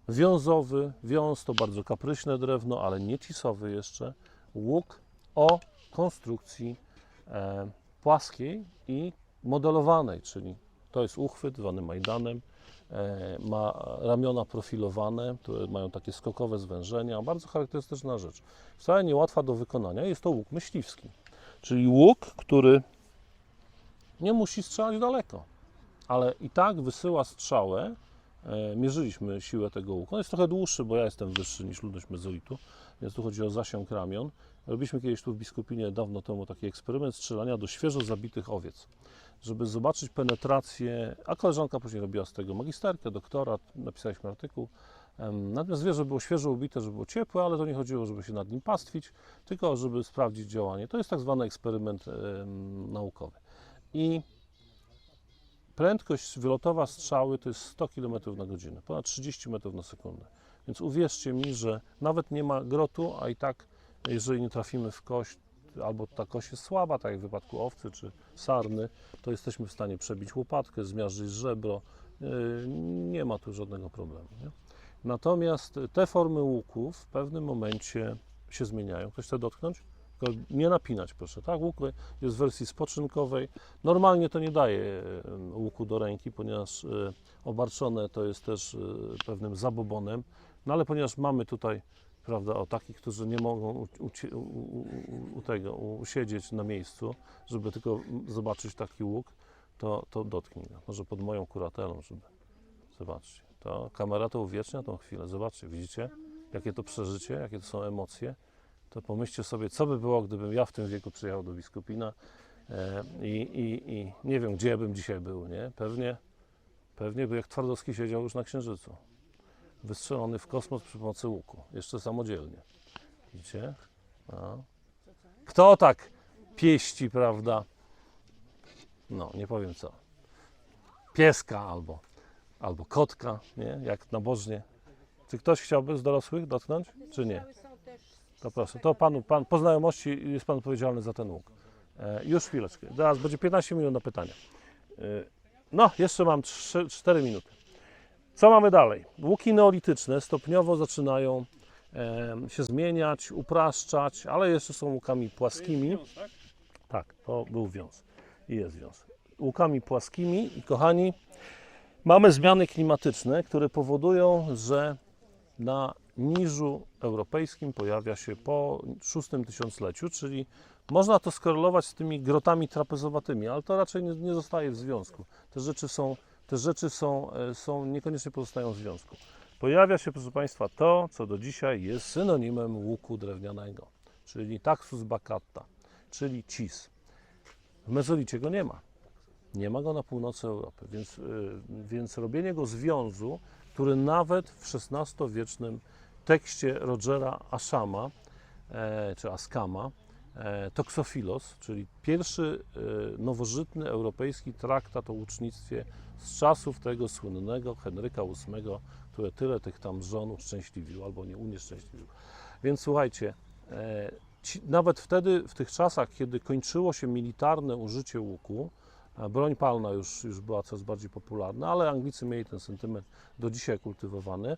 wiązowy, wiąz to bardzo kapryśne drewno, ale nie cisowy jeszcze, łuk o konstrukcji płaskiej i modelowanej, czyli to jest uchwyt zwany majdanem, ma ramiona profilowane, które mają takie skokowe zwężenia, bardzo charakterystyczna rzecz. Wcale niełatwa do wykonania, jest to łuk myśliwski, czyli łuk, który nie musi strzelać daleko, ale i tak wysyła strzałę. Mierzyliśmy siłę tego łuku. On jest trochę dłuższy, bo ja jestem wyższy niż ludność mezolitu, więc tu chodzi o zasięg ramion. Robiliśmy kiedyś tu w Biskupinie dawno temu taki eksperyment strzelania do świeżo zabitych owiec, żeby zobaczyć penetrację, a koleżanka później robiła z tego magisterkę, doktorat, napisaliśmy artykuł. Natomiast zwierzę było świeżo ubite, żeby było ciepłe, ale to nie chodziło, żeby się nad nim pastwić, tylko żeby sprawdzić działanie. To jest tak zwany eksperyment naukowy. I prędkość wylotowa strzały to jest 100 km na godzinę, ponad 30 metrów na sekundę. Więc uwierzcie mi, że nawet nie ma grotu, a i tak, jeżeli nie trafimy w kość, albo ta kość jest słaba, tak jak w wypadku owcy czy sarny, to jesteśmy w stanie przebić łopatkę, zmiażdżyć żebro. Nie ma tu żadnego problemu. Nie? Natomiast te formy łuków w pewnym momencie się zmieniają. Ktoś chce dotknąć? Tylko nie napinać, proszę. Tak? Łuk jest w wersji spoczynkowej. Normalnie to nie daje łuku do ręki, ponieważ obarczone to jest też pewnym zabobonem. No ale ponieważ mamy tutaj, prawda, o takich, którzy nie mogą usiedzieć na miejscu, żeby tylko zobaczyć taki łuk, to dotknij go. Może pod moją kuratelą, żeby zobaczcie. To kamera to uwiecznia tą chwilę. Zobaczcie, widzicie, jakie to przeżycie, jakie to są emocje. To pomyślcie sobie, co by było, gdybym ja w tym wieku przyjechał do Biskupina I nie wiem, gdzie bym dzisiaj był, nie? Pewnie by jak Twardowski siedział już na Księżycu. Wystrzelony w kosmos przy pomocy łuku. Jeszcze samodzielnie. Widzicie? No. Kto tak pieści, prawda? No, nie powiem co. Pieska albo kotka, nie? Jak nabożnie. Czy ktoś chciałby z dorosłych dotknąć, czy nie? To proszę, to pan po znajomości jest pan odpowiedzialny za ten łuk. Już chwileczkę, zaraz będzie 15 minut na pytania. No, jeszcze mam 4 minuty. Co mamy dalej? Łuki neolityczne stopniowo zaczynają się zmieniać, upraszczać, ale jeszcze są łukami płaskimi. Tak, to był wiąz i jest wiąz. Łukami płaskimi i kochani, mamy zmiany klimatyczne, które powodują, że na niżu europejskim pojawia się po VI tysiącleciu, czyli można to skorelować z tymi grotami trapezowatymi, ale to raczej nie zostaje w związku. Te rzeczy są niekoniecznie pozostają w związku. Pojawia się, proszę Państwa, to, co do dzisiaj jest synonimem łuku drewnianego, czyli Taxus baccata, czyli cis. W mezolicie go nie ma. Nie ma go na północy Europy, więc robienie go z wiązu, który nawet w XVI-wiecznym tekście Rogera Aschama, czy Askama, Toxophilos, czyli pierwszy nowożytny europejski traktat o łucznictwie z czasów tego słynnego Henryka VIII, który tyle tych tam żon uszczęśliwił, albo nie unieszczęśliwił. Więc słuchajcie, nawet wtedy, w tych czasach, kiedy kończyło się militarne użycie łuku, broń palna już była coraz bardziej popularna, ale Anglicy mieli ten sentyment do dzisiaj kultywowany.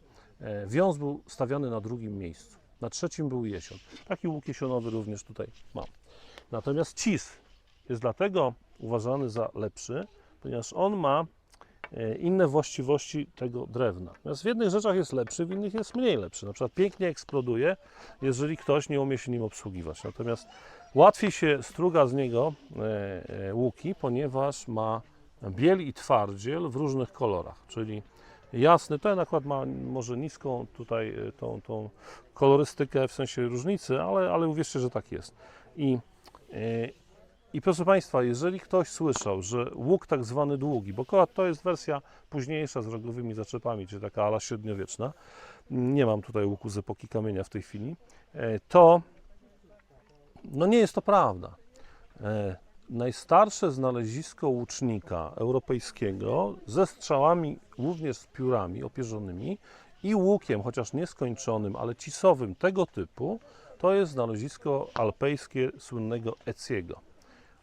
Wiąz był stawiany na drugim miejscu, na trzecim był jesion. Taki łuk jesionowy również tutaj mam. Natomiast cis jest dlatego uważany za lepszy, ponieważ on ma inne właściwości tego drewna. Natomiast w jednych rzeczach jest lepszy, w innych jest mniej lepszy. Na przykład pięknie eksploduje, jeżeli ktoś nie umie się nim obsługiwać. Natomiast łatwiej się struga z niego łuki, ponieważ ma biel i twardziel w różnych kolorach, czyli jasny, ten akurat ma może niską tutaj tą kolorystykę w sensie różnicy, ale uwierzcie, że tak jest. I proszę Państwa, jeżeli ktoś słyszał, że łuk tak zwany długi, bo akurat to jest wersja późniejsza z rogowymi zaczepami, czyli taka ala średniowieczna, nie mam tutaj łuku z epoki kamienia w tej chwili, to no nie jest to prawda. Najstarsze znalezisko łucznika europejskiego ze strzałami, również z piórami opierzonymi i łukiem, chociaż nieskończonym, ale cisowym tego typu, to jest znalezisko alpejskie słynnego Eciego.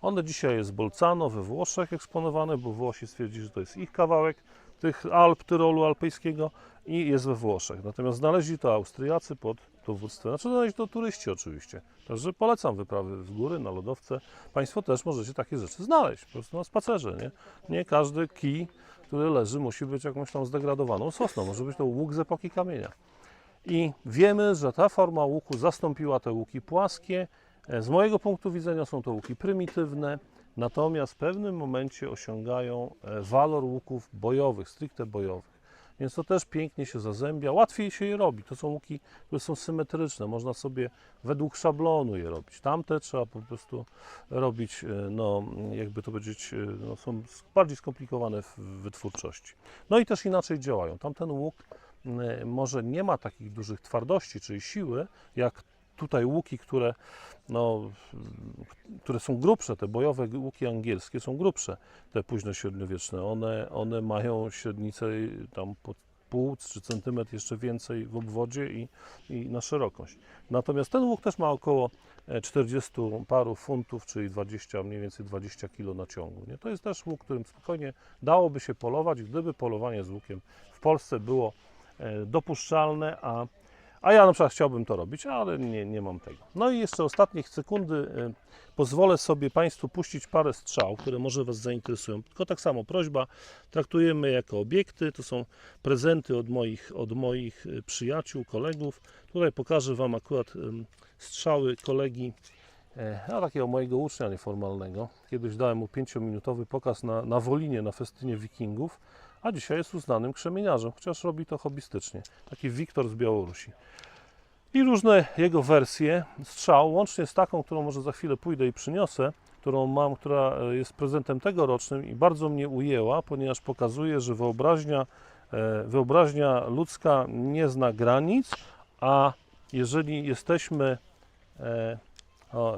One dzisiaj jest Bolzano we Włoszech eksponowane, bo Włosi stwierdzili, że to jest ich kawałek tych Alp, Tyrolu alpejskiego i jest we Włoszech. Natomiast znaleźli to Austriacy pod dowództwem, znaleźli to turyści oczywiście. Także polecam wyprawy w góry, na lodowce. Państwo też możecie takie rzeczy znaleźć, po prostu na spacerze, nie? Nie każdy kij, który leży, musi być jakąś tam zdegradowaną sosną. Może być to łuk z epoki kamienia. I wiemy, że ta forma łuku zastąpiła te łuki płaskie. Z mojego punktu widzenia są to łuki prymitywne, natomiast w pewnym momencie osiągają walor łuków bojowych, stricte bojowych. Więc to też pięknie się zazębia, łatwiej się je robi. To są łuki, które są symetryczne, można sobie według szablonu je robić. Tamte trzeba po prostu robić, no jakby to powiedzieć, no, są bardziej skomplikowane w wytwórczości. No i też inaczej działają. Tamten łuk może nie ma takich dużych twardości, czyli siły, jak tutaj łuki, które są grubsze, te bojowe łuki angielskie są grubsze, te późnośredniowieczne. One mają średnicę tam po pół czy centymetr jeszcze więcej w obwodzie i na szerokość. Natomiast ten łuk też ma około 40 paru funtów, czyli mniej więcej 20 kg na ciągu. Nie? To jest też łuk, którym spokojnie dałoby się polować, gdyby polowanie z łukiem w Polsce było dopuszczalne, a ja na przykład chciałbym to robić, ale nie mam tego. No i jeszcze ostatnich sekundy pozwolę sobie Państwu puścić parę strzał, które może Was zainteresują. Tylko tak samo prośba, traktujemy jako obiekty, to są prezenty od moich przyjaciół, kolegów. Tutaj pokażę Wam akurat strzały kolegi, takiego mojego ucznia nieformalnego. Kiedyś dałem mu 5-minutowy pokaz na Wolinie, na festynie wikingów, a dzisiaj jest uznanym krzemieniarzem, chociaż robi to hobbystycznie. Taki Wiktor z Białorusi. I różne jego wersje strzał, łącznie z taką, którą może za chwilę pójdę i przyniosę, którą mam, która jest prezentem tegorocznym i bardzo mnie ujęła, ponieważ pokazuje, że wyobraźnia ludzka nie zna granic, a jeżeli jesteśmy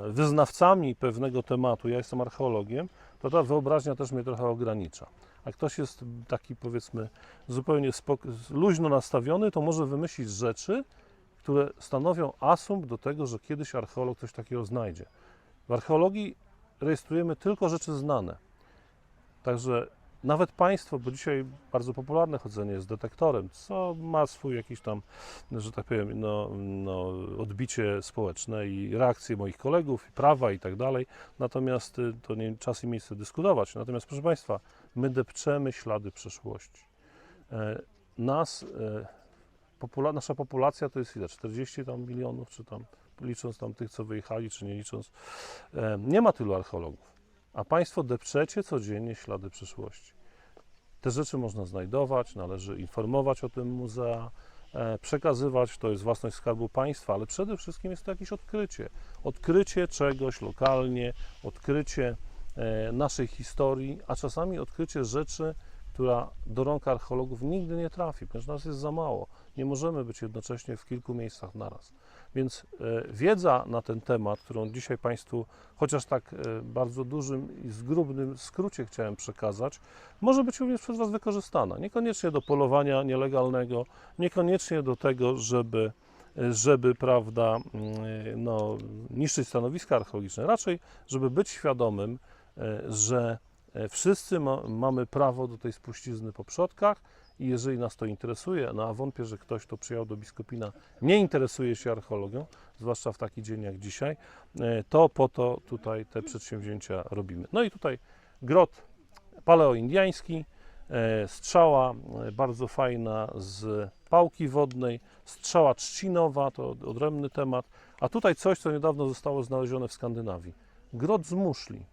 wyznawcami pewnego tematu, ja jestem archeologiem, to ta wyobraźnia też mnie trochę ogranicza. A ktoś jest taki, powiedzmy, zupełnie luźno nastawiony, to może wymyślić rzeczy, które stanowią asumpt do tego, że kiedyś archeolog coś takiego znajdzie. W archeologii rejestrujemy tylko rzeczy znane. Także nawet państwo, bo dzisiaj bardzo popularne chodzenie jest detektorem, co ma swój jakiś tam, że tak powiem, odbicie społeczne i reakcje moich kolegów, i prawa i tak dalej. Natomiast to nie czas i miejsce dyskutować. Natomiast, proszę Państwa, my depczemy ślady przeszłości. Nasza populacja to jest ile? 40 tam milionów, czy tam licząc tam tych, co wyjechali, czy nie licząc. Nie ma tylu archeologów, a Państwo depczecie codziennie ślady przeszłości. Te rzeczy można znajdować, należy informować o tym muzea, przekazywać, to jest własność Skarbu Państwa, ale przede wszystkim jest to jakieś odkrycie. Odkrycie czegoś lokalnie, odkrycie naszej historii, a czasami odkrycie rzeczy, która do rąk archeologów nigdy nie trafi, ponieważ nas jest za mało. Nie możemy być jednocześnie w kilku miejscach naraz. Więc wiedza na ten temat, którą dzisiaj Państwu, chociaż tak bardzo dużym i zgrubnym skrócie chciałem przekazać, może być również przez Was wykorzystana. Niekoniecznie do polowania nielegalnego, niekoniecznie do tego, żeby prawda, niszczyć stanowiska archeologiczne. Raczej, żeby być świadomym, że wszyscy mamy prawo do tej spuścizny po przodkach i jeżeli nas to interesuje, a wątpię, że ktoś, kto przyjechał do Biskupina, nie interesuje się archeologią, zwłaszcza w taki dzień jak dzisiaj, to po to tutaj te przedsięwzięcia robimy. No i tutaj grot paleoindiański, strzała bardzo fajna z pałki wodnej, strzała trzcinowa, to odrębny temat, a tutaj coś, co niedawno zostało znalezione w Skandynawii. Grot z muszli,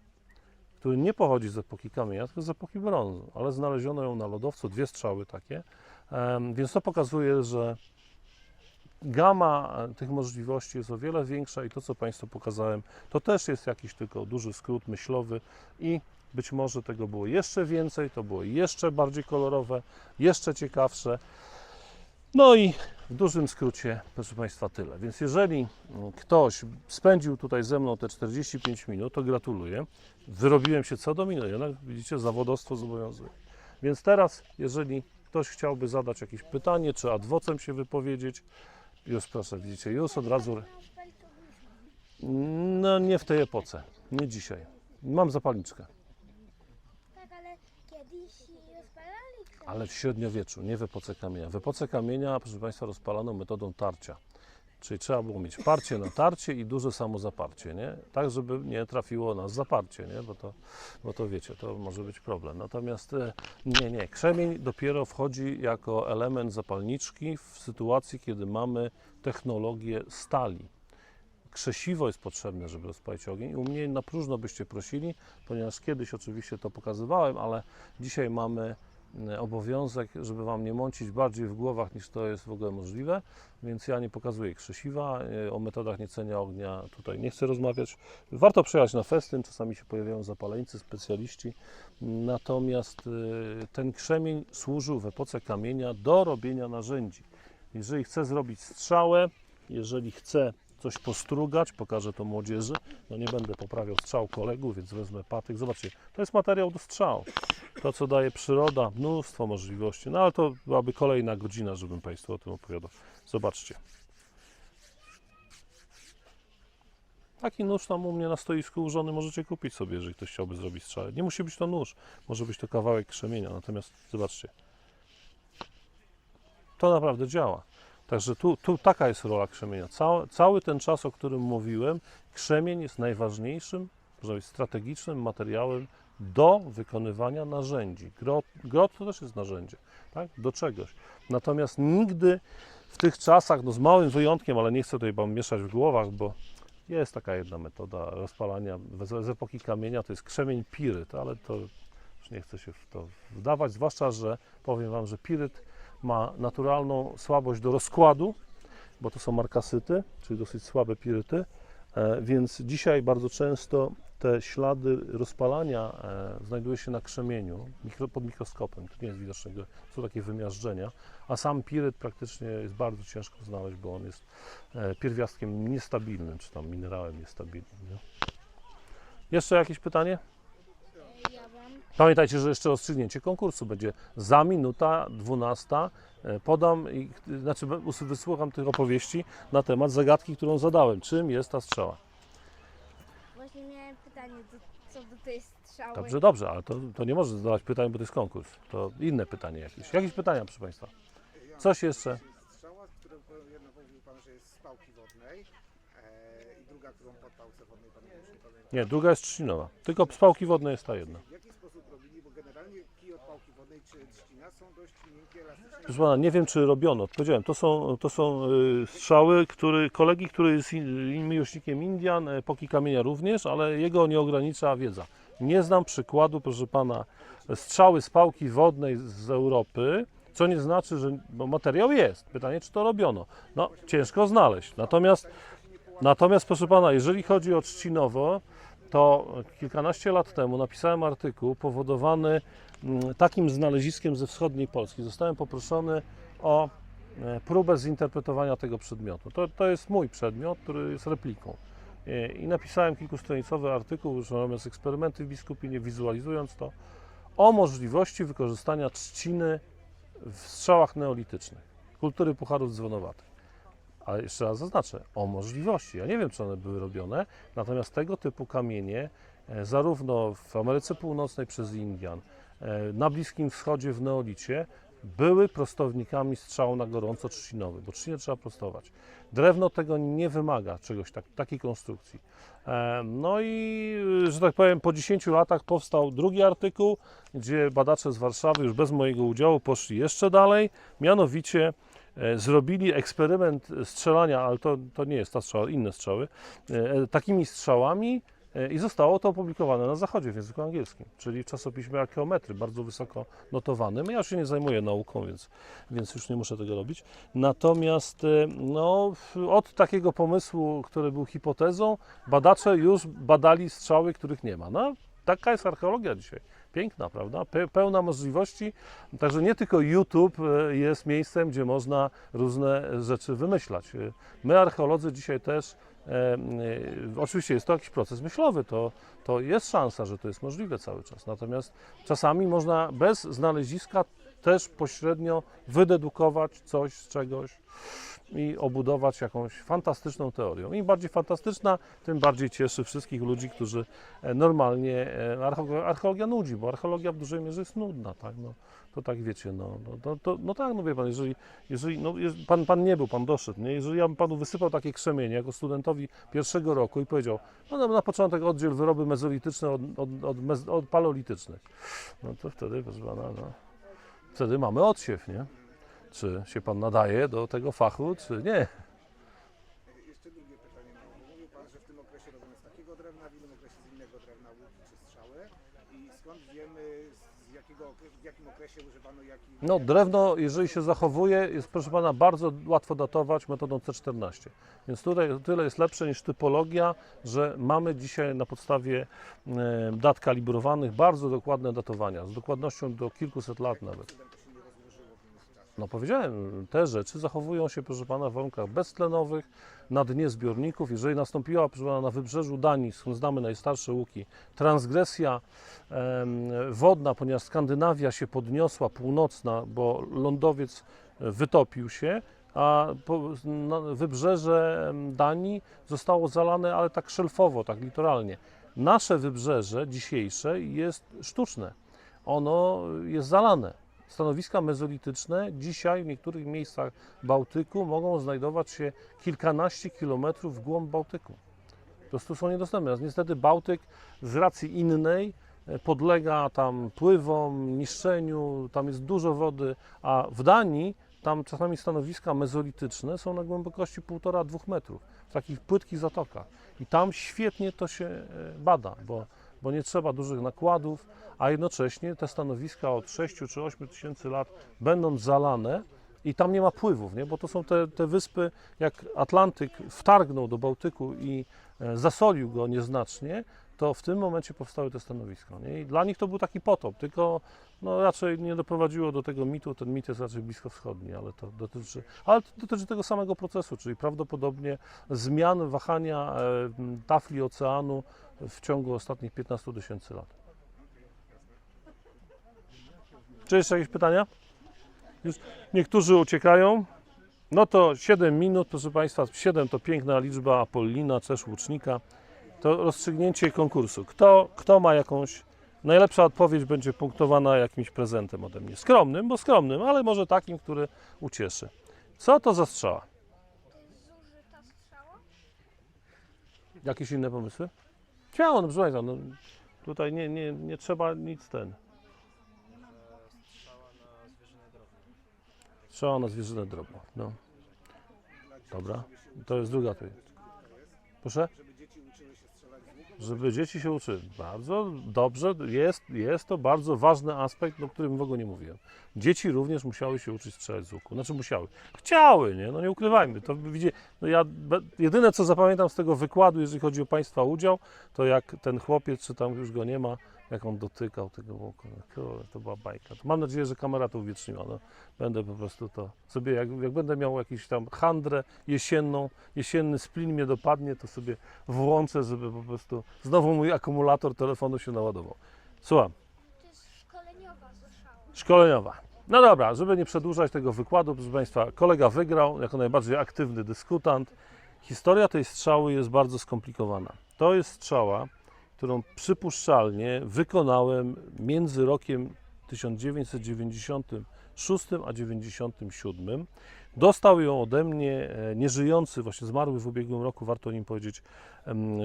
który nie pochodzi z epoki kamienia, tylko z epoki brązu, ale znaleziono ją na lodowcu, 2 strzały takie, więc to pokazuje, że gama tych możliwości jest o wiele większa i to, co Państwu pokazałem, to też jest jakiś tylko duży skrót myślowy i być może tego było jeszcze więcej, to było jeszcze bardziej kolorowe, jeszcze ciekawsze. No i w dużym skrócie, proszę Państwa, tyle. Więc jeżeli ktoś spędził tutaj ze mną te 45 minut, to gratuluję. Wyrobiłem się co do minuty. Jak widzicie, zawodowstwo zobowiązuje. Więc teraz, jeżeli ktoś chciałby zadać jakieś pytanie, czy ad vocem się wypowiedzieć, już proszę, widzicie, już od razu. No nie w tej epoce, nie dzisiaj. Mam zapalniczkę. Tak, ale kiedyś rozpalali. Ale w średniowieczu, nie w epoce kamienia. W epoce kamienia, proszę Państwa, rozpalano metodą tarcia. Czyli trzeba było mieć parcie na tarcie i duże samozaparcie, nie? Tak, żeby nie trafiło nas zaparcie, nie? Bo to wiecie, to może być problem. Natomiast nie. Krzemień dopiero wchodzi jako element zapalniczki w sytuacji, kiedy mamy technologię stali. Krzesiwo jest potrzebne, żeby rozpalić ogień. U mnie na próżno byście prosili, ponieważ kiedyś oczywiście to pokazywałem, ale dzisiaj mamy obowiązek, żeby Wam nie mącić bardziej w głowach, niż to jest w ogóle możliwe, więc ja nie pokazuję krzesiwa, o metodach niecenia ognia tutaj nie chcę rozmawiać. Warto przyjechać na festyn, czasami się pojawiają zapaleńcy, specjaliści, natomiast ten krzemień służył w epoce kamienia do robienia narzędzi. Jeżeli chcę zrobić strzałę, jeżeli chcę coś postrugać, pokażę to młodzieży, no nie będę poprawiał strzał kolegów, więc wezmę patyk. Zobaczcie, to jest materiał do strzału. To, co daje przyroda, mnóstwo możliwości, no ale to byłaby kolejna godzina, żebym Państwu o tym opowiadał. Zobaczcie. Taki nóż tam u mnie na stoisku ułożony możecie kupić sobie, jeżeli ktoś chciałby zrobić strzałę. Nie musi być to nóż, może być to kawałek krzemienia, natomiast zobaczcie. To naprawdę działa. Także tu taka jest rola krzemienia. Cały ten czas, o którym mówiłem, krzemień jest najważniejszym, można powiedzieć, strategicznym materiałem do wykonywania narzędzi. Grot to też jest narzędzie, tak? Do czegoś. Natomiast nigdy w tych czasach, no z małym wyjątkiem, ale nie chcę tutaj Wam mieszać w głowach, bo jest taka jedna metoda rozpalania z epoki kamienia, to jest krzemień piryt, ale to już nie chcę się w to wdawać, zwłaszcza, że powiem Wam, że piryt ma naturalną słabość do rozkładu, bo to są markasyty, czyli dosyć słabe piryty, więc dzisiaj bardzo często te ślady rozpalania znajdują się na krzemieniu pod mikroskopem. Tu nie jest widoczne, są takie wymiażdżenia, a sam piryt praktycznie jest bardzo ciężko znaleźć, bo on jest pierwiastkiem niestabilnym, czy tam minerałem niestabilnym. Nie? Jeszcze jakieś pytanie? Ja mam. Pamiętajcie, że jeszcze rozstrzygnięcie konkursu będzie za minuta 12. Podam, znaczy wysłucham tych opowieści na temat zagadki, którą zadałem. Czym jest ta strzała? Właśnie miałem pytanie co do tej strzały. Dobrze, dobrze, ale to nie możesz zadawać pytań, bo to jest konkurs. To inne pytanie jakieś. Jakieś pytania, proszę Państwa? Coś jeszcze? Strzała, którą jedno powiedział Pan, że jest z pałki wodnej i druga, którą pod pałce wodnej Pan już nie pamięta. Nie, druga jest trzcinowa. Tylko z pałki wodnej jest ta jedna. W jaki sposób robili, bo generalnie kij od pałki wodnej czy trzcina są dość miękkie, elastyczne. Proszę Pana, nie wiem, czy robiono. Powiedziałem, to są strzały, kolegi, który jest miłośnikiem Indian, epoki kamienia również, ale jego nie ogranicza wiedza. Nie znam przykładu, proszę Pana, strzały z pałki wodnej z Europy, co nie znaczy, że bo materiał jest. Pytanie, czy to robiono. No, ciężko znaleźć. Natomiast, proszę Pana, jeżeli chodzi o trzcinowo, to kilkanaście lat temu napisałem artykuł powodowany takim znaleziskiem ze wschodniej Polski. Zostałem poproszony o próbę zinterpretowania tego przedmiotu. To jest mój przedmiot, który jest repliką. I napisałem kilkustronicowy artykuł, robiąc eksperymenty w Biskupinie, wizualizując to, o możliwości wykorzystania trzciny w strzałach neolitycznych, kultury pucharów dzwonowatych. Ale jeszcze raz zaznaczę, o możliwości. Ja nie wiem, czy one były robione, natomiast tego typu kamienie, zarówno w Ameryce Północnej przez Indian, na Bliskim Wschodzie w neolicie, były prostownikami strzału na gorąco trzcinowy, bo trzcinę trzeba prostować. Drewno tego nie wymaga, czegoś takiej konstrukcji. No i, że tak powiem, po 10 latach powstał drugi artykuł, gdzie badacze z Warszawy już bez mojego udziału poszli jeszcze dalej, mianowicie zrobili eksperyment strzelania, ale to nie jest ta strzała, inne strzały, takimi strzałami i zostało to opublikowane na Zachodzie w języku angielskim, czyli w czasopiśmie Archeometry, bardzo wysoko notowanym. Ja się nie zajmuję nauką, więc już nie muszę tego robić. Natomiast no, od takiego pomysłu, który był hipotezą, badacze już badali strzały, których nie ma. No, taka jest archeologia dzisiaj. Piękna, prawda? Pełna możliwości. Także nie tylko YouTube jest miejscem, gdzie można różne rzeczy wymyślać. My, archeolodzy, dzisiaj też, oczywiście jest to jakiś proces myślowy, to jest szansa, że to jest możliwe cały czas. Natomiast czasami można bez znaleziska też pośrednio wydedukować coś z czegoś i obudować jakąś fantastyczną teorią. Im bardziej fantastyczna, tym bardziej cieszy wszystkich ludzi, którzy normalnie archeologia nudzi, bo archeologia w dużej mierze jest nudna, tak? No, to tak wiecie, no tak, no wie pan, jeżeli no, pan nie był, pan doszedł, nie? Jeżeli ja bym panu wysypał takie krzemienie jako studentowi pierwszego roku i powiedział, no na początek oddziel wyroby mezolityczne od paleolitycznych, no to wtedy, proszę pana, no, wtedy mamy odsiew, nie? Czy się pan nadaje do tego fachu, czy nie? Jeszcze drugie pytanie. Mówił Pan, że w tym okresie robiono z takiego drewna, w innym okresie z innego drewna łuki czy strzały. I skąd wiemy, w jakim okresie używano jaki... No drewno, jeżeli się zachowuje, jest, proszę pana, bardzo łatwo datować metodą C14. Więc tutaj tyle jest lepsze niż typologia, że mamy dzisiaj na podstawie dat kalibrowanych bardzo dokładne datowania, z dokładnością do kilkuset lat nawet. No powiedziałem, te rzeczy zachowują się, proszę pana, w warunkach beztlenowych, na dnie zbiorników. Jeżeli nastąpiła, proszę pana, na wybrzeżu Danii, skąd znamy najstarsze łuki, transgresja wodna, ponieważ Skandynawia się podniosła, północna, bo lądowiec wytopił się, a wybrzeże Danii zostało zalane, ale tak szelfowo, tak litoralnie. Nasze wybrzeże dzisiejsze jest sztuczne, ono jest zalane. Stanowiska mezolityczne dzisiaj w niektórych miejscach Bałtyku mogą znajdować się kilkanaście kilometrów w głąb Bałtyku. Po prostu są niedostępne. Natomiast niestety Bałtyk z racji innej podlega tam pływom, niszczeniu, tam jest dużo wody, a w Danii tam czasami stanowiska mezolityczne są na głębokości 1,5–2 metrów, w takich płytkich zatokach. I tam świetnie to się bada, bo nie trzeba dużych nakładów, a jednocześnie te stanowiska od 6 czy 8 tysięcy lat będą zalane i tam nie ma pływów, nie? Bo to są te wyspy, jak Atlantyk wtargnął do Bałtyku i zasolił go nieznacznie, to w tym momencie powstały te stanowiska. Nie? I dla nich to był taki potop, tylko no, raczej nie doprowadziło do tego mitu. Ten mit jest raczej bliskowschodni, ale to dotyczy tego samego procesu, czyli prawdopodobnie zmian wahania tafli oceanu w ciągu ostatnich 15 tysięcy lat. Czy jeszcze jakieś pytania? Już niektórzy uciekają. No to 7 minut, proszę Państwa, 7 to piękna liczba Apollina, też łucznika. To rozstrzygnięcie konkursu. Kto ma jakąś, najlepsza odpowiedź będzie punktowana jakimś prezentem ode mnie. Skromnym, bo skromnym, ale może takim, który ucieszy. Co to za strzała? Zużyta strzała? Jakieś inne pomysły? Śmiało, no proszę Państwa, no, tutaj nie trzeba nic ten. Strzała na zwierzynę drobną. No. Dobra, to jest druga tutaj. Proszę? Żeby dzieci uczyły się strzelać z łuku? Żeby dzieci się uczyły. Bardzo dobrze, jest to bardzo ważny aspekt, o którym w ogóle nie mówiłem. Dzieci również musiały się uczyć strzelać z łuku. Znaczy musiały. Chciały, nie? No nie ukrywajmy. To no jedyne co zapamiętam z tego wykładu, jeżeli chodzi o Państwa udział, to jak ten chłopiec, czy tam już go nie ma, jak on dotykał tego łuku. Kurde, to była bajka. Mam nadzieję, że kamera to uwieczniła. No, będę po prostu to sobie, jak będę miał jakiś tam handrę jesienną, jesienny splin mnie dopadnie, to sobie włączę, żeby po prostu znowu mój akumulator telefonu się naładował. Słucham. To jest szkoleniowa strzała. Szkoleniowa. No dobra, żeby nie przedłużać tego wykładu, proszę Państwa, kolega wygrał jako najbardziej aktywny dyskutant. Historia tej strzały jest bardzo skomplikowana. To jest strzała, którą przypuszczalnie wykonałem między rokiem 1996 a 1997. Dostał ją ode mnie nieżyjący, właśnie zmarły w ubiegłym roku, warto o nim powiedzieć,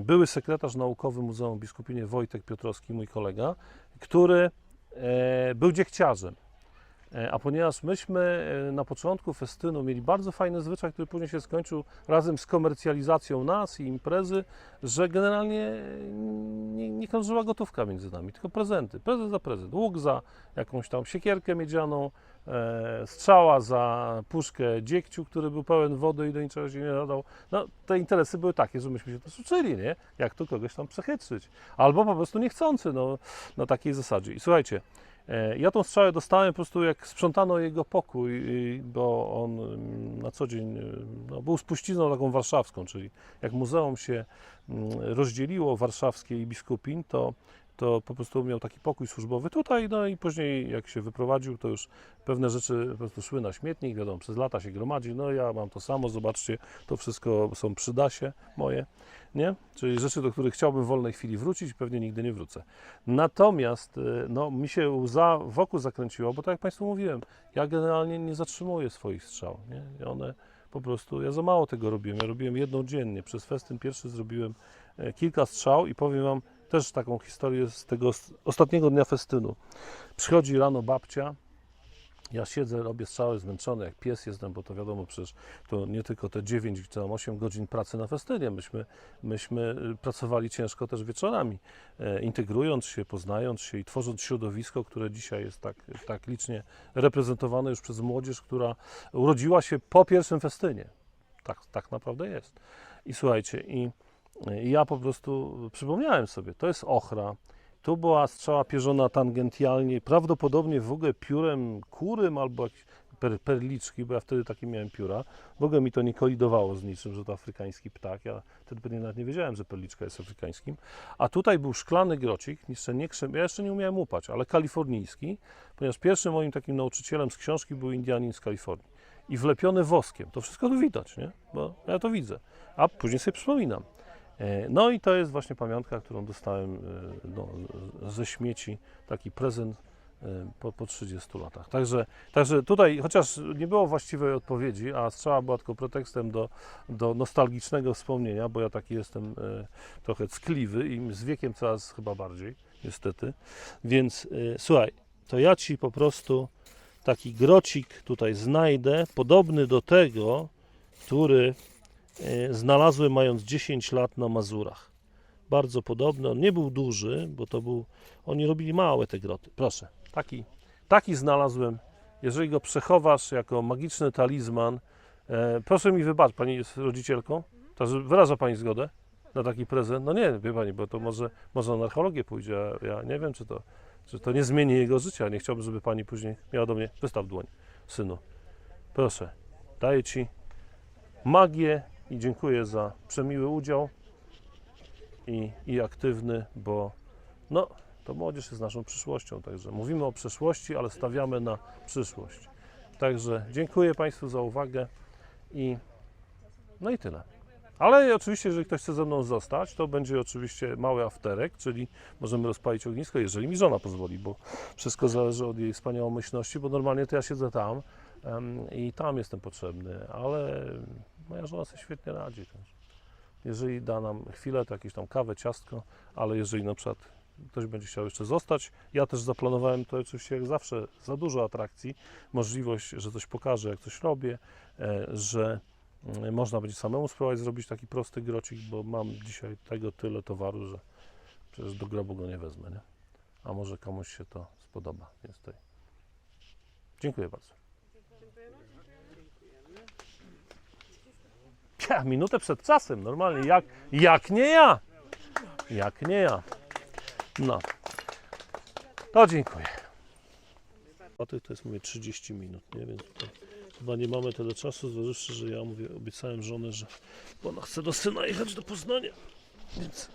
były sekretarz naukowy Muzeum Biskupinie Wojtek Piotrowski, mój kolega, który był dziechciarzem. A ponieważ myśmy na początku festynu mieli bardzo fajny zwyczaj, który później się skończył razem z komercjalizacją nas i imprezy, że generalnie nie krążyła gotówka między nami, tylko prezenty. Prezent za prezent. Łuk za jakąś tam siekierkę miedzianą, strzała za puszkę dziegciu, który był pełen wody i do niczego się nie nadał. No, te interesy były takie, że myśmy się też uczyli, nie? Jak to kogoś tam przechytrzyć. Albo po prostu niechcący, no, na takiej zasadzie. I słuchajcie, ja tą strzałę dostałem po prostu jak sprzątano jego pokój, bo on na co dzień no, był spuścizną taką warszawską, czyli jak muzeum się rozdzieliło warszawskie i Biskupin, to po prostu miał taki pokój służbowy tutaj, no i później jak się wyprowadził, to już pewne rzeczy po prostu szły na śmietnik, wiadomo, przez lata się gromadzi, no ja mam to samo, zobaczcie, to wszystko są przydasie moje, nie? Czyli rzeczy, do których chciałbym w wolnej chwili wrócić, pewnie nigdy nie wrócę. Natomiast no, mi się łza wokół zakręciła, bo tak jak Państwu mówiłem, ja generalnie nie zatrzymuję swoich strzał, nie? I one po prostu, ja za mało tego robiłem, ja robiłem jedną dziennie, przez festyn pierwszy zrobiłem kilka strzał i powiem Wam też taką historię z tego ostatniego dnia festynu. Przychodzi rano babcia, ja siedzę, robię strzały, zmęczony jak pies jestem, bo to wiadomo, przecież to nie tylko te 9 czy tam 8 godzin pracy na festynie, myśmy pracowali ciężko też wieczorami, integrując się, poznając się i tworząc środowisko, które dzisiaj jest tak licznie reprezentowane już przez młodzież, która urodziła się po pierwszym festynie. Tak naprawdę jest. I słuchajcie, i ja po prostu przypomniałem sobie, to jest ochra, tu była strzała pierzona tangentialnie, prawdopodobnie w ogóle piórem kurym albo jakieś perliczki, bo ja wtedy takie miałem pióra. W ogóle mi to nie kolidowało z niczym, że to afrykański ptak. Ja wtedy pewnie nawet nie wiedziałem, że perliczka jest afrykańskim. A tutaj był szklany grocik, ja jeszcze nie umiałem łupać, ale kalifornijski, ponieważ pierwszym moim takim nauczycielem z książki był Indianin z Kalifornii. I wlepiony woskiem. To wszystko tu widać, nie? Bo ja to widzę. A później sobie przypominam. No i to jest właśnie pamiątka, którą dostałem ze śmieci, taki prezent po 30 latach. Także tutaj, chociaż nie było właściwej odpowiedzi, a strzała była tylko pretekstem do nostalgicznego wspomnienia, bo ja taki jestem trochę ckliwy i z wiekiem coraz chyba bardziej, niestety. Więc słuchaj, to ja Ci po prostu taki grocik tutaj znajdę, podobny do tego, który znalazłem mając 10 lat na Mazurach. Bardzo podobny, on nie był duży, bo oni robili małe te groty. Proszę, taki znalazłem. Jeżeli go przechowasz jako magiczny talizman, proszę mi wybaczyć, Pani jest rodzicielką? Wyraża Pani zgodę? na taki prezent. No nie, wie pani, bo to może na archeologię pójdzie, a ja nie wiem, czy to nie zmieni jego życia. Nie chciałbym, żeby pani później miała do mnie, wystaw dłoń, synu. Proszę, daję ci magię i dziękuję za przemiły udział i aktywny, bo no, to młodzież jest naszą przyszłością, także mówimy o przeszłości, ale stawiamy na przyszłość. Także dziękuję Państwu za uwagę no i tyle. Ale oczywiście, jeżeli ktoś chce ze mną zostać, to będzie oczywiście mały afterek, czyli możemy rozpalić ognisko, jeżeli mi żona pozwoli, bo wszystko zależy od jej wspaniałomyślności, bo normalnie to ja siedzę tam i tam jestem potrzebny, ale moja żona sobie świetnie radzi. Także jeżeli da nam chwilę, to jakieś tam kawę, ciastko, ale jeżeli na przykład ktoś będzie chciał jeszcze zostać, ja też zaplanowałem to oczywiście jak zawsze za dużo atrakcji, możliwość, że coś pokażę, jak coś robię, że można będzie samemu spróbować zrobić taki prosty grocik, bo mam dzisiaj tego tyle towaru, że przecież do grobu go nie wezmę, nie? A może komuś się to spodoba, więc tutaj. Dziękuję bardzo. Ja, minutę przed czasem, normalnie, jak nie ja. Jak nie ja. No. To dziękuję. To jest, mówię, 30 minut, nie? Więc tutaj chyba nie mamy tyle czasu, zważywszy, że ja mówię, obiecałem żonę, że ona chce do syna jechać do Poznania, więc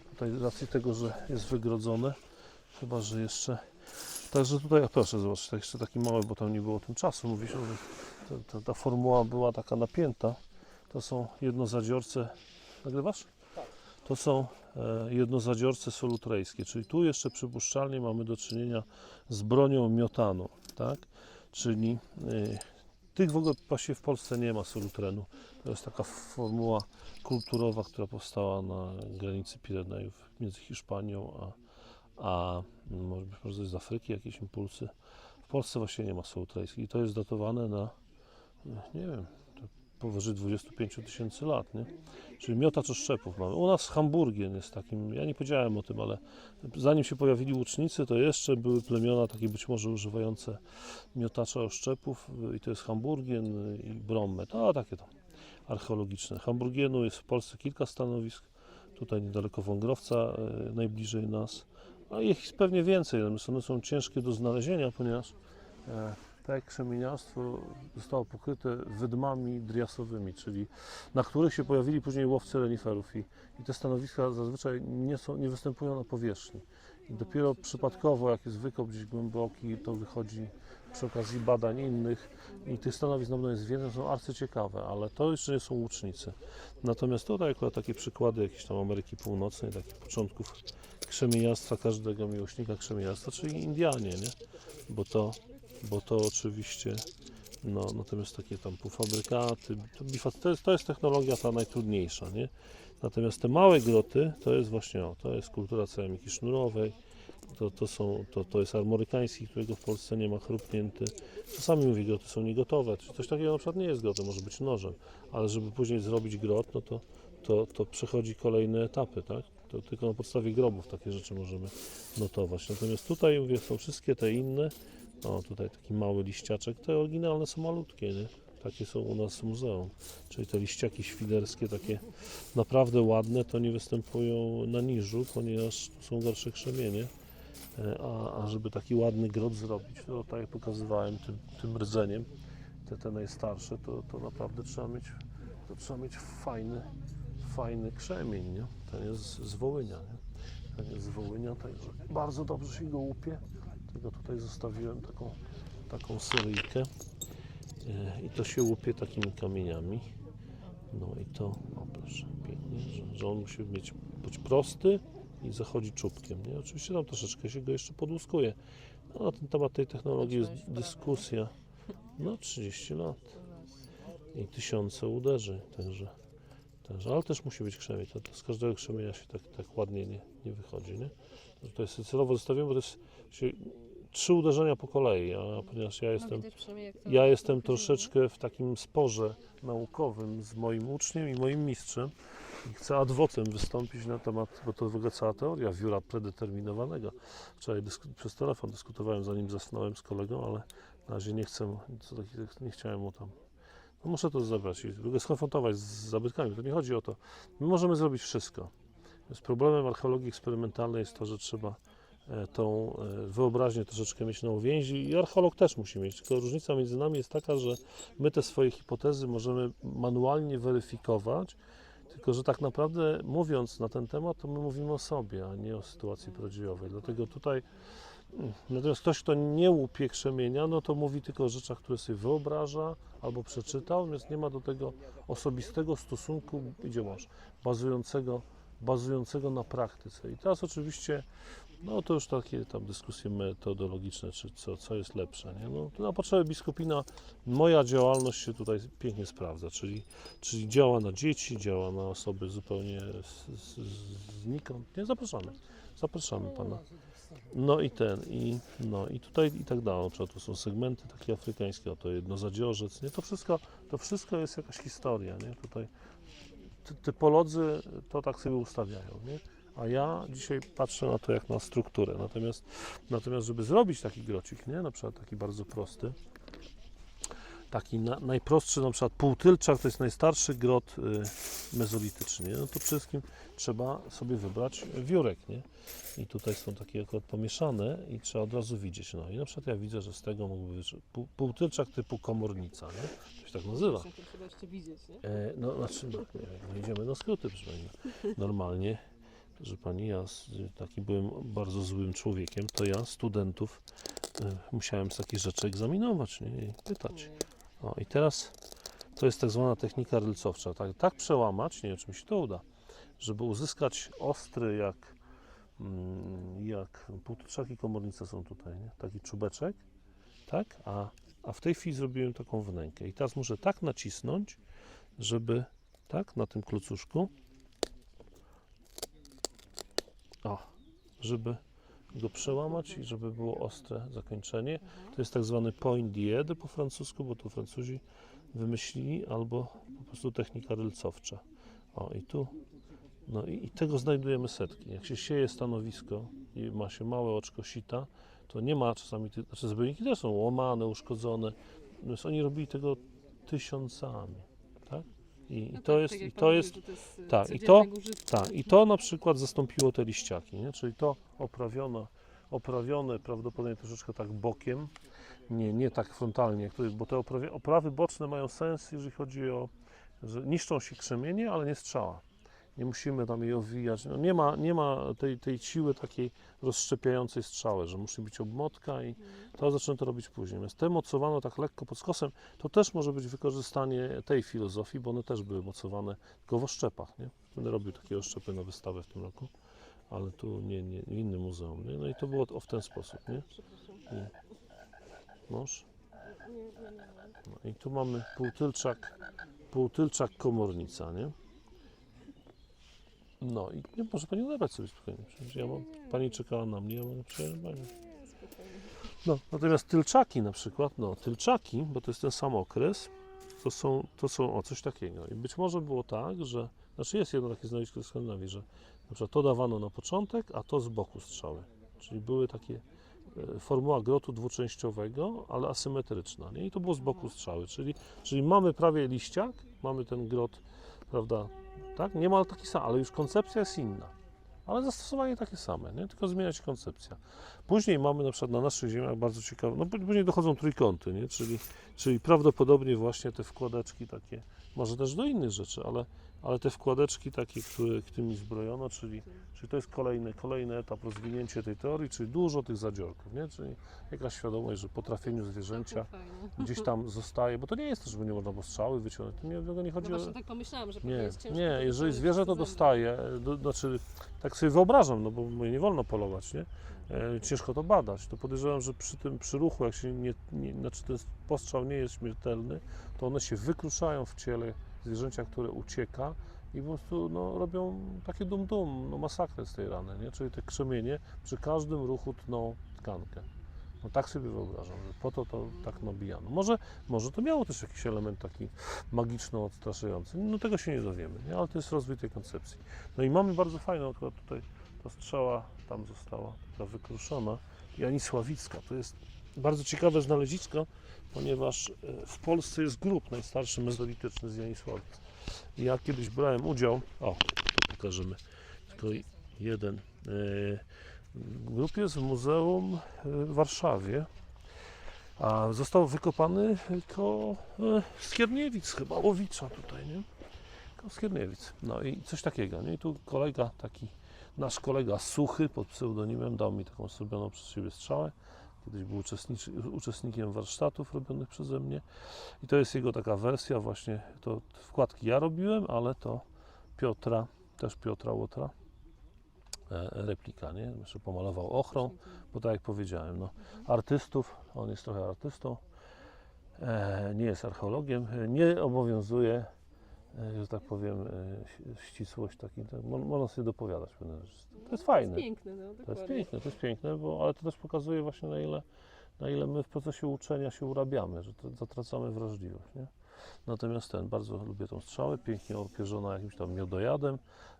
tutaj z racji tego, że jest wygrodzone, chyba, że jeszcze, także tutaj, proszę zobaczyć, to jeszcze taki mały, bo tam nie było tym czasu, mówiliśmy, że ta formuła była taka napięta, to są jednozadziorce, nagrywasz? To są jednozadziorce solutrejskie, czyli tu jeszcze przypuszczalnie mamy do czynienia z bronią miotaną, tak? Czyli tych w ogóle właściwie w Polsce nie ma solutrenu. To jest taka formuła kulturowa, która powstała na granicy Pirenejów między Hiszpanią a może z Afryki jakieś impulsy. W Polsce właśnie nie ma solutrejskich i to jest datowane na, nie wiem, powyżej 25 000 lat, nie? Czyli miotacz oszczepów mamy. U nas Hamburgien jest takim, ja nie powiedziałem o tym, ale zanim się pojawili łucznicy, to jeszcze były plemiona takie być może używające miotacza oszczepów i to jest Hamburgien i Brommet, takie tam archeologiczne. Hamburgienu jest w Polsce kilka stanowisk, tutaj niedaleko Wągrowca, najbliżej nas, a ich pewnie więcej, natomiast one są ciężkie do znalezienia, ponieważ tak krzemieniarstwo zostało pokryte wydmami driasowymi, czyli na których się pojawili później łowcy reniferów i te stanowiska zazwyczaj nie występują na powierzchni. I dopiero przypadkowo, jak jest wykop gdzieś głęboki, to wychodzi przy okazji badań innych i tych stanowisk na pewno jest więcej, są arcyciekawe, ale to jeszcze nie są łucznicy. Natomiast tutaj akurat takie przykłady jakieś tam Ameryki Północnej, takich początków krzemieniarstwa każdego miłośnika krzemieniarstwa, czyli Indianie, nie? Bo to oczywiście, no, natomiast takie tam półfabrykaty, to jest technologia ta najtrudniejsza, nie? Natomiast te małe groty, to jest właśnie, to jest kultura ceramiki sznurowej, to jest armorykański, którego w Polsce nie ma, chrupnięty. Czasami mówię, groty są niegotowe, coś takiego na przykład nie jest grotem, może być nożem, ale żeby później zrobić grot, no to przechodzi kolejne etapy, tak? To tylko na podstawie grobów takie rzeczy możemy notować. Natomiast tutaj, mówię, są wszystkie te inne. Tutaj taki mały liściaczek, te oryginalne są malutkie, nie? Takie są u nas w muzeum, czyli te liściaki świderskie, takie naprawdę ładne, to nie występują na niżu, ponieważ są gorsze krzemienie, a żeby taki ładny grot zrobić, to tak jak pokazywałem tym rdzeniem, te najstarsze, to naprawdę trzeba mieć fajny krzemień, nie? Ten jest z Wołynia, nie? Ten jest z Wołynia, także bardzo dobrze się go łupie. Tylko tutaj zostawiłem taką seryjkę i to się łupie takimi kamieniami. No i to, proszę, pięknie, że on musi być prosty i zachodzi czubkiem, nie? Oczywiście tam troszeczkę się go jeszcze podłuskuje. No, na ten temat tej technologii jest dyskusja. 30 lat i tysiące uderzeń, także ale też musi być krzemień. To z każdego krzemienia się tak ładnie nie wychodzi, nie? To tutaj sobie celowo zostawiłem, bo to jest 3 uderzenia po kolei, a ponieważ ja jestem troszeczkę w takim sporze naukowym z moim uczniem i moim mistrzem i chcę ad vocem wystąpić na temat, bo to w ogóle cała teoria wióra predeterminowanego. Wczoraj przez telefon dyskutowałem, zanim zasnąłem z kolegą, ale na razie nie chciałem mu tam No muszę to zabrać i skonfrontować z zabytkami. To nie chodzi o to. My możemy zrobić wszystko. Z problemem archeologii eksperymentalnej jest to, że trzeba tą wyobraźnię troszeczkę mieć na uwięzi i archeolog też musi mieć. Tylko różnica między nami jest taka, że my te swoje hipotezy możemy manualnie weryfikować, tylko że tak naprawdę mówiąc na ten temat, to my mówimy o sobie, a nie o sytuacji prawdziwej. Dlatego tutaj, natomiast ktoś, kto nie łupie krzemienia, no to mówi tylko o rzeczach, które sobie wyobraża albo przeczytał, więc nie ma do tego osobistego stosunku, idzie masz, bazującego na praktyce. I teraz oczywiście, no to już takie tam dyskusje metodologiczne, czy co jest lepsze, nie? No, to na potrzeby biskupina moja działalność się tutaj pięknie sprawdza, czyli działa na dzieci, działa na osoby zupełnie znikąd. Nie, zapraszamy Pana. No i tutaj i tak dalej, na przykład tu są segmenty takie afrykańskie, oto jednozadziorzec, nie? To wszystko jest jakaś historia, nie? Tutaj typolodzy to tak sobie ustawiają, nie? A ja dzisiaj patrzę na to jak na strukturę. Natomiast żeby zrobić taki grocik, nie? Na przykład taki bardzo prosty, taki najprostszy, na przykład półtylczak, to jest najstarszy grot mezolityczny, nie? No to przede wszystkim trzeba sobie wybrać wiórek, nie? I tutaj są takie akurat pomieszane i trzeba od razu widzieć. No i na przykład ja widzę, że z tego mógłby być półtylczak typu komornica, nie? To się tak nazywa. Chyba jeszcze widzieć, nie? No znaczy, no, idziemy na skróty, proszę pani. Normalnie, że pani, ja taki byłem bardzo złym człowiekiem, to ja studentów musiałem z takich rzeczy egzaminować, nie? I pytać. O, i teraz to jest tak zwana technika rylcowcza. Tak przełamać, nie wiem, czy mi się to uda, żeby uzyskać ostry jak półtylczaki komornice są tutaj, nie? Taki czubeczek, tak? A w tej chwili zrobiłem taką wnękę. I teraz muszę tak nacisnąć, żeby tak na tym klocuszku, żeby go przełamać i żeby było ostre zakończenie. To jest tak zwany point diede po francusku, bo to Francuzi wymyślili, albo po prostu technika rylcowcza. O, i tu, no i tego znajdujemy setki. Jak się sieje stanowisko i ma się małe oczko sita, to nie ma czasami, znaczy zbiorniki też są łamane, uszkodzone, więc oni robili tego tysiącami, tak? I to na przykład zastąpiło te liściaki, nie? Czyli to oprawione prawdopodobnie troszeczkę tak bokiem, nie tak frontalnie, bo te oprawy boczne mają sens, jeżeli chodzi o, że niszczą się krzemienie, ale nie strzała. Nie musimy tam jej owijać. No nie ma tej siły takiej rozszczepiającej strzały, że musi być obmotka i to zacznę to robić później. Natomiast te mocowano tak lekko pod skosem, to też może być wykorzystanie tej filozofii, bo one też były mocowane tylko w oszczepach, nie? Będę robił takie oszczepy na wystawę w tym roku, ale tu nie w innym muzeum, nie? No i to było w ten sposób, nie? Mąż? No i tu mamy półtylczak komornica, nie? No i nie może Pani odebrać sobie spokojnie. Przecież Pani czekała na mnie, ja mogę przejechać. No, natomiast tylczaki na przykład, tylczaki, bo to jest ten sam okres, to są coś takiego. I być może było tak, że, znaczy jest jedno takie zjawisko w Skandynawii, że na przykład to dawano na początek, a to z boku strzały. Czyli były takie formuła grotu dwuczęściowego, ale asymetryczna, nie? I to było z boku strzały, czyli mamy prawie liściak, mamy ten grot, prawda, tak? Nie ma taki sam, ale już koncepcja jest inna. Ale zastosowanie takie same, nie? Tylko zmienia się koncepcja. Później mamy na przykład na naszych ziemiach bardzo ciekawe, no później dochodzą trójkąty, nie? Czyli prawdopodobnie właśnie te wkładeczki takie, może też do innych rzeczy, ale te wkładeczki takie, którymi zbrojono, czyli to jest kolejny etap rozwinięcia tej teorii, czyli dużo tych zadziorków, nie? Czyli jakaś świadomość, że po trafieniu zwierzęcia gdzieś tam zostaje, bo to nie jest to, żeby nie można było strzały wyciągnąć, to nie chodzi No o... właśnie tak pomyślałem, że Nie, jest ciężko. nie, jeżeli zwierzę to dostaje, znaczy tak sobie wyobrażam, no bo nie wolno polować, nie? Ciężko to badać, to podejrzewam, że przy ruchu, jak się znaczy ten postrzał nie jest śmiertelny, to one się wykruszają w ciele zwierzęcia, które ucieka i po prostu robią takie dum-dum, masakrę z tej rany, nie? Czyli te krzemienie przy każdym ruchu tną tkankę. No tak sobie wyobrażam, że po to tak nabijano. Może to miało też jakiś element taki magiczno-odstraszający, no tego się nie dowiemy, nie? Ale to jest rozwój tej koncepcji. No i mamy bardzo fajną, akurat tutaj ta strzała tam została taka wykruszona. Janisławicka, to jest bardzo ciekawe znalezisko, ponieważ w Polsce jest grób najstarszy mezolityczny z Janisławic. Ja kiedyś brałem udział, o, to pokażemy, tylko jeden. Grób jest w muzeum w Warszawie, a został wykopany koło Skierniewic, chyba Łowicza tutaj, nie? Koło Skierniewic. No i coś takiego, nie? I tu kolega taki, nasz kolega Suchy pod pseudonimem dał mi taką zrobioną przez siebie strzałę. Kiedyś był uczestnikiem warsztatów robionych przeze mnie i to jest jego taka wersja właśnie, to wkładki ja robiłem, ale to Piotra, też Piotra Łotra, replika, nie? Jeszcze pomalował ochrą, bo tak jak powiedziałem, no, artystów, on jest trochę artystą, nie jest archeologiem, nie obowiązuje, że tak powiem, ścisłość taki, można sobie dopowiadać pewne rzeczy. To jest fajne. To jest piękne, no To jest dokładnie. piękne, to jest piękne, ale to też pokazuje właśnie na ile my w procesie uczenia się urabiamy, że to zatracamy wrażliwość, nie? Natomiast bardzo lubię tą strzałę, pięknie opierzona jakimś tam miodojadem,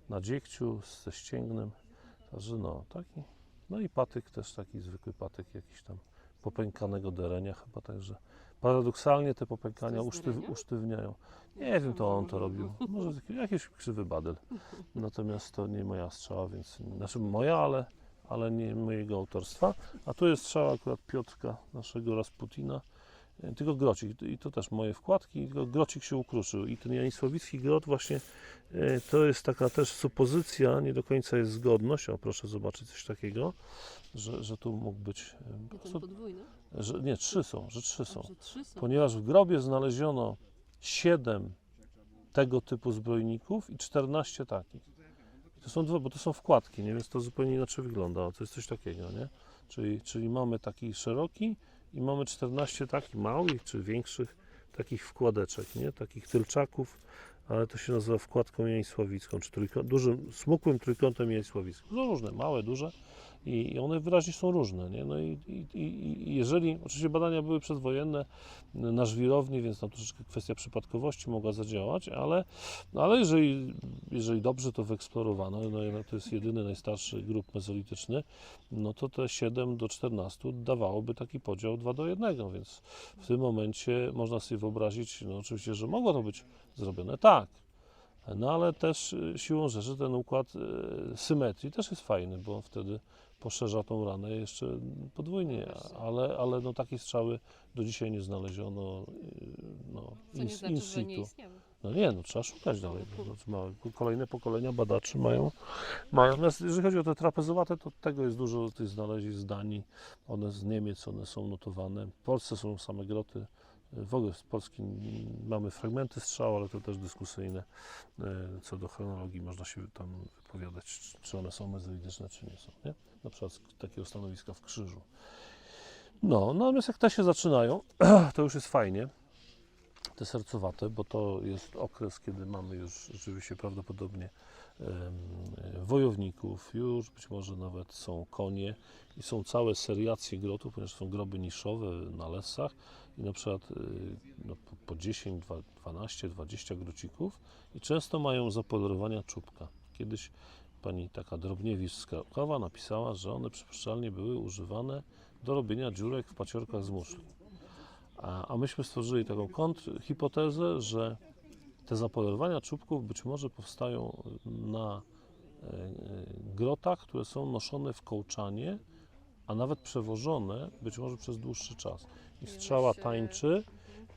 na dziegciu, ze ścięgnem, także no, taki, no i patyk też taki zwykły patyk jakiś tam popękanego derenia chyba, także paradoksalnie te popękania To jest derenia? usztywniają. Nie wiem, to on to robił, może jakiś krzywy badel, natomiast to nie moja strzała, więc, znaczy moja, ale nie mojego autorstwa, a tu jest strzała akurat Piotrka, naszego Rasputina, tylko grocik, i to też moje wkładki, tylko grocik się ukruszył i ten janisławicki grot właśnie to jest taka też supozycja, nie do końca jest zgodność, o proszę zobaczyć coś takiego, że tu mógł być, I ten podwójny? że nie, trzy są, że trzy są, Że 3 są. ponieważ w grobie znaleziono 7 tego typu zbrojników i 14 takich. To są dwa, bo to są wkładki, nie? Więc to zupełnie inaczej wygląda, to jest coś takiego, nie? Czyli mamy taki szeroki i mamy 14 takich małych czy większych takich wkładeczek, nie? Takich tylczaków, ale to się nazywa wkładką janisławicką, czy dużym, smukłym trójkątem janisławickim. No różne, małe, duże i one wyraźnie są różne, nie? No i jeżeli, oczywiście badania były przedwojenne na żwirowni, więc tam troszeczkę kwestia przypadkowości mogła zadziałać, ale jeżeli dobrze to wyeksplorowano, no to jest jedyny najstarszy grób mezolityczny, no to te 7 do 14 dawałoby taki podział 2:1, więc w tym momencie można sobie wyobrazić, no oczywiście, że mogło to być zrobione tak, no ale też siłą rzeczy ten układ symetrii też jest fajny, bo on wtedy poszerza tą ranę jeszcze podwójnie, ale no takiej strzały do dzisiaj nie znaleziono, no, Co nie znaczy, in że nie situ. istniały. No nie, no trzeba szukać dalej. Kolejne pokolenia badaczy mają. Natomiast jeżeli chodzi o te trapezowate, to tego jest dużo tych znalezisk z Danii, one z Niemiec, one są notowane. W Polsce są same groty. W ogóle z Polski mamy fragmenty strzał, ale to też dyskusyjne. Co do chronologii można się tam wypowiadać, czy one są mezolityczne, czy nie są. Nie? Na przykład z takiego stanowiska w Krzyżu. No, natomiast jak te się zaczynają, to już jest fajnie. Te sercowate, bo to jest okres, kiedy mamy już rzeczywiście prawdopodobnie wojowników, już być może nawet są konie i są całe seriacje grotów, ponieważ są groby niszowe na lasach i na przykład no, po 10, 12, 20 grocików i często mają zapolerowania czubka. Kiedyś pani taka Drobniewicz z Krakowa napisała, że one przypuszczalnie były używane do robienia dziurek w paciorkach z muszli. A myśmy stworzyli taką kontrhipotezę, że te zapolerowania czubków być może powstają na grotach, które są noszone w kołczanie, a nawet przewożone być może przez dłuższy czas. I strzała tańczy,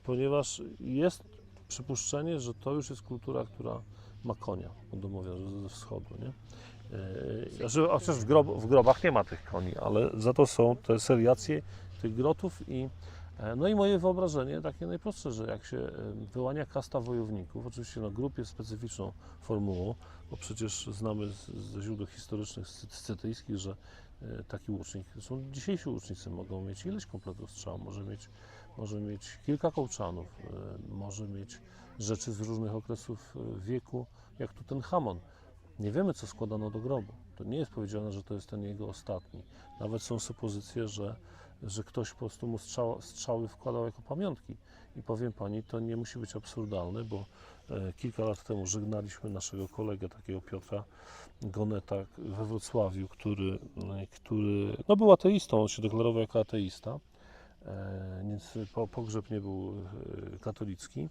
ponieważ jest przypuszczenie, że to już jest kultura, która ma konia, domowia ze wschodu, nie? Chociaż w grobach nie ma tych koni, ale za to są te seriacje tych grotów no i moje wyobrażenie takie najprostsze, że jak się wyłania kasta wojowników, oczywiście no, grób jest specyficzną formułą, bo przecież znamy ze źródeł historycznych scytyjskich, że taki łucznik, zresztą dzisiejsi łucznicy mogą mieć ileś kompletów strzał, może mieć kilka kołczanów, może mieć rzeczy z różnych okresów wieku, jak Tutenhamon. Nie wiemy, co składano do grobu. To nie jest powiedziane, że to jest ten jego ostatni. Nawet są supozycje, że ktoś po prostu mu strzały wkładał jako pamiątki. I powiem pani, to nie musi być absurdalne, bo kilka lat temu żegnaliśmy naszego kolegę, takiego Piotra Goneta we Wrocławiu, który no, był ateistą, on się deklarował jako ateista, Więc pogrzeb nie był katolicki,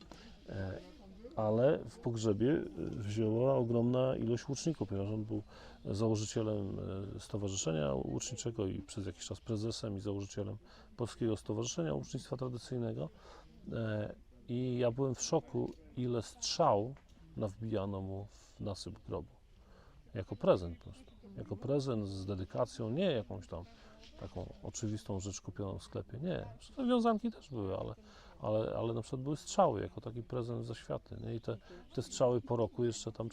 ale w pogrzebie wzięła ogromna ilość łuczników, ponieważ on był założycielem Stowarzyszenia Łuczniczego i przez jakiś czas prezesem i założycielem Polskiego Stowarzyszenia Łucznictwa Tradycyjnego. I ja byłem w szoku, ile strzał nawbijano mu w nasyp grobu. Jako prezent po prostu. Jako prezent z dedykacją, nie jakąś tam taką oczywistą rzecz kupioną w sklepie. Nie, wiązanki też były, ale na przykład były strzały jako taki prezent z zaświaty. Nie? I te strzały po roku jeszcze tam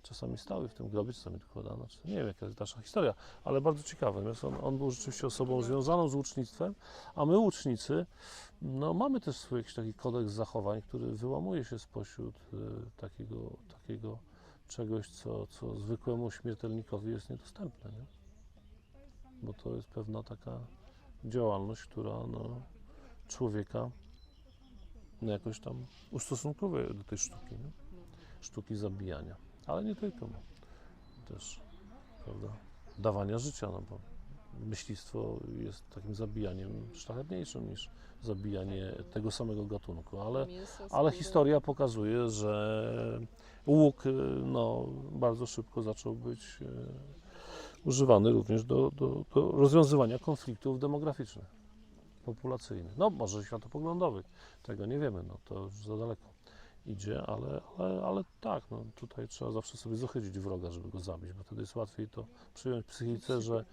czasami stały w tym grobie, czasami dokładano. Nie wiem, jaka jest dalsza historia, ale bardzo ciekawe. Natomiast on był rzeczywiście osobą związaną z łucznictwem, a my łucznicy, no, mamy też swój jakiś taki kodeks zachowań, który wyłamuje się spośród takiego czegoś, co zwykłemu śmiertelnikowi jest niedostępne. Nie? Bo to jest pewna taka działalność, która człowieka jakoś tam ustosunkowuje do tej sztuki, nie? Sztuki zabijania. Ale nie tylko. Też, prawda, dawania życia, no bo myślistwo jest takim zabijaniem szlachetniejszym niż zabijanie tego samego gatunku, ale historia pokazuje, że łuk bardzo szybko zaczął być używany również do rozwiązywania konfliktów demograficznych, populacyjnych. No może światopoglądowych, tego nie wiemy, no to już za daleko idzie, ale tak, no tutaj trzeba zawsze sobie zohydzić wroga, żeby go zabić, bo wtedy jest łatwiej to przyjąć w psychice, że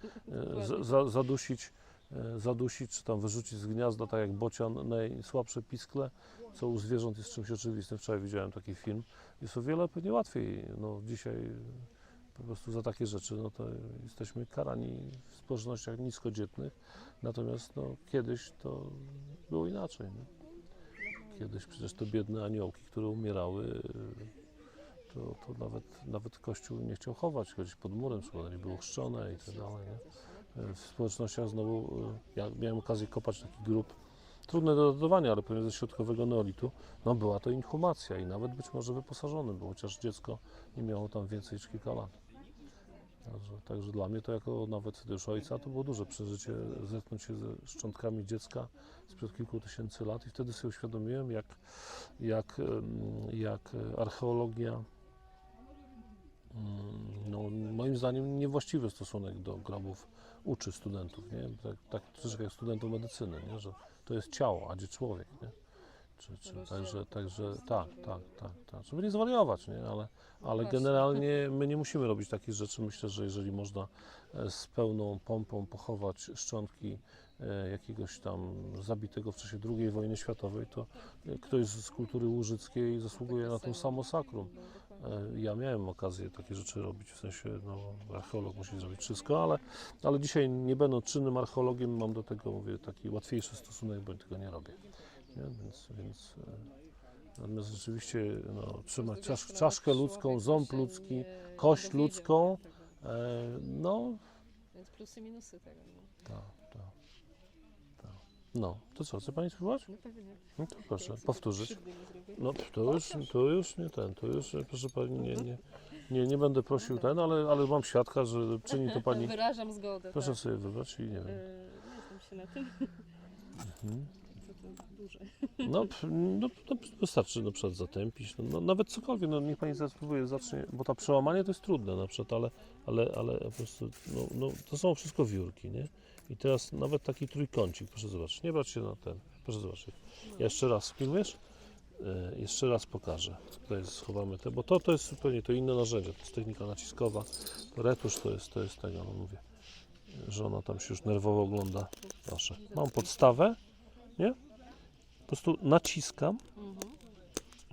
zadusić czy tam wyrzucić z gniazda, tak jak bocian, najsłabsze piskle, co u zwierząt jest czymś oczywistym. Wczoraj widziałem taki film. Jest o wiele pewnie łatwiej. No, dzisiaj po prostu za takie rzeczy no to jesteśmy karani w społecznościach niskodzietnych, natomiast no, kiedyś to było inaczej. Nie? Kiedyś przecież te biedne aniołki, które umierały, to nawet Kościół nie chciał chować, chodzić pod murem, nie było chrzczone i tak dalej. Nie? W społecznościach znowu, ja miałem okazję kopać taki grób, trudne do datowania, ale pewnie ze środkowego neolitu, no była to inhumacja i nawet być może wyposażony był, chociaż dziecko nie miało tam więcej niż kilka lat. Także dla mnie to jako nawet już ojca to było duże przeżycie, zetknąć się ze szczątkami dziecka sprzed kilku tysięcy lat i wtedy sobie uświadomiłem, jak archeologia, no, moim zdaniem niewłaściwy stosunek do grobów uczy studentów, nie? Tak troszeczkę jak studentów medycyny, nie? Że to jest ciało, a gdzie człowiek, nie? Także tak, żeby nie zwariować, nie? Ale generalnie my nie musimy robić takich rzeczy. Myślę, że jeżeli można z pełną pompą pochować szczątki jakiegoś tam zabitego w czasie II wojny światowej, to ktoś z kultury łużyckiej zasługuje na to samo sakrum. Ja miałem okazję takie rzeczy robić, w sensie, no, archeolog musi zrobić wszystko, ale dzisiaj nie będąc czynnym archeologiem, mam do tego, mówię, taki łatwiejszy stosunek, bo tego nie robię. Nie? Więc natomiast rzeczywiście no, trzymać czaszkę ludzką, ząb ludzki, kość ludzką, no. Więc plusy, minusy tego. Tak. No, to co, chce Pani spróbować? No pewnie. No to proszę, powtórzyć. No to już nie ten, to już, proszę Pani, nie będę prosił ten, ale mam świadka, że czyni to Pani. Wyrażam zgodę. Proszę tak. sobie wybrać i nie wiem. Nie znam się na tym. Co to duże. No, wystarczy na przykład zatępić, no, nawet cokolwiek, no niech Pani zaraz spróbuje, zacznie, bo to przełamanie to jest trudne na przykład, ale po prostu, no, to są wszystko wiórki, nie? I teraz nawet taki trójkącik, proszę zobaczyć, nie brać się na ten, proszę zobaczyć. Ja jeszcze raz, filmujesz? Jeszcze raz pokażę. Tutaj schowamy te, bo to jest zupełnie to inne narzędzie, to jest technika naciskowa, to retusz to jest tego, no mówię, że ona tam się już nerwowo ogląda. Proszę, mam podstawę, nie? Po prostu naciskam,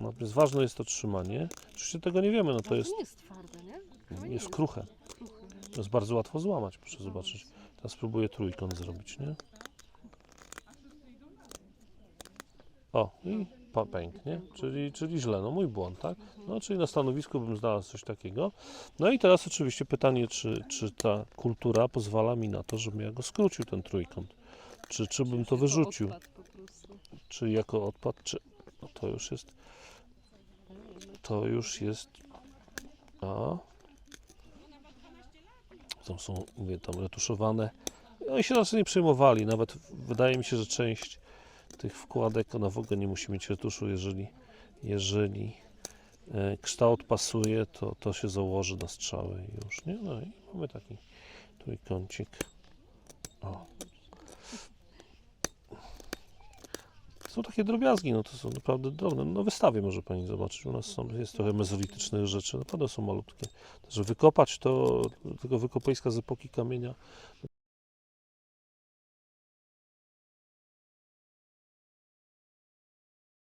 natomiast ważne jest to trzymanie. Oczywiście tego nie wiemy, no to jest, nie jest twarde, nie? jest kruche. To jest bardzo łatwo złamać, proszę zobaczyć. Teraz spróbuję trójkąt zrobić, nie? O, i pęknie, czyli źle, no mój błąd, tak? No, czyli na stanowisku bym znalazł coś takiego. No i teraz oczywiście pytanie, czy ta kultura pozwala mi na to, żebym ja go skrócił, ten trójkąt. Czy bym to wyrzucił? Czy jako odpad, czy... No to już jest... A... Tam są, mówię, tam retuszowane Oni się raczej nie przejmowali, nawet wydaje mi się, że część tych wkładek, ona w ogóle nie musi mieć retuszu, jeżeli kształt pasuje, to się założy na strzały i już, nie? No i mamy taki trójkącik. O. Są takie drobiazgi, no to są naprawdę drobne. No, na wystawie może Pani zobaczyć. U nas jest trochę mezolitycznych rzeczy, naprawdę są malutkie. Także wykopać to, tylko wykopaliska z epoki kamienia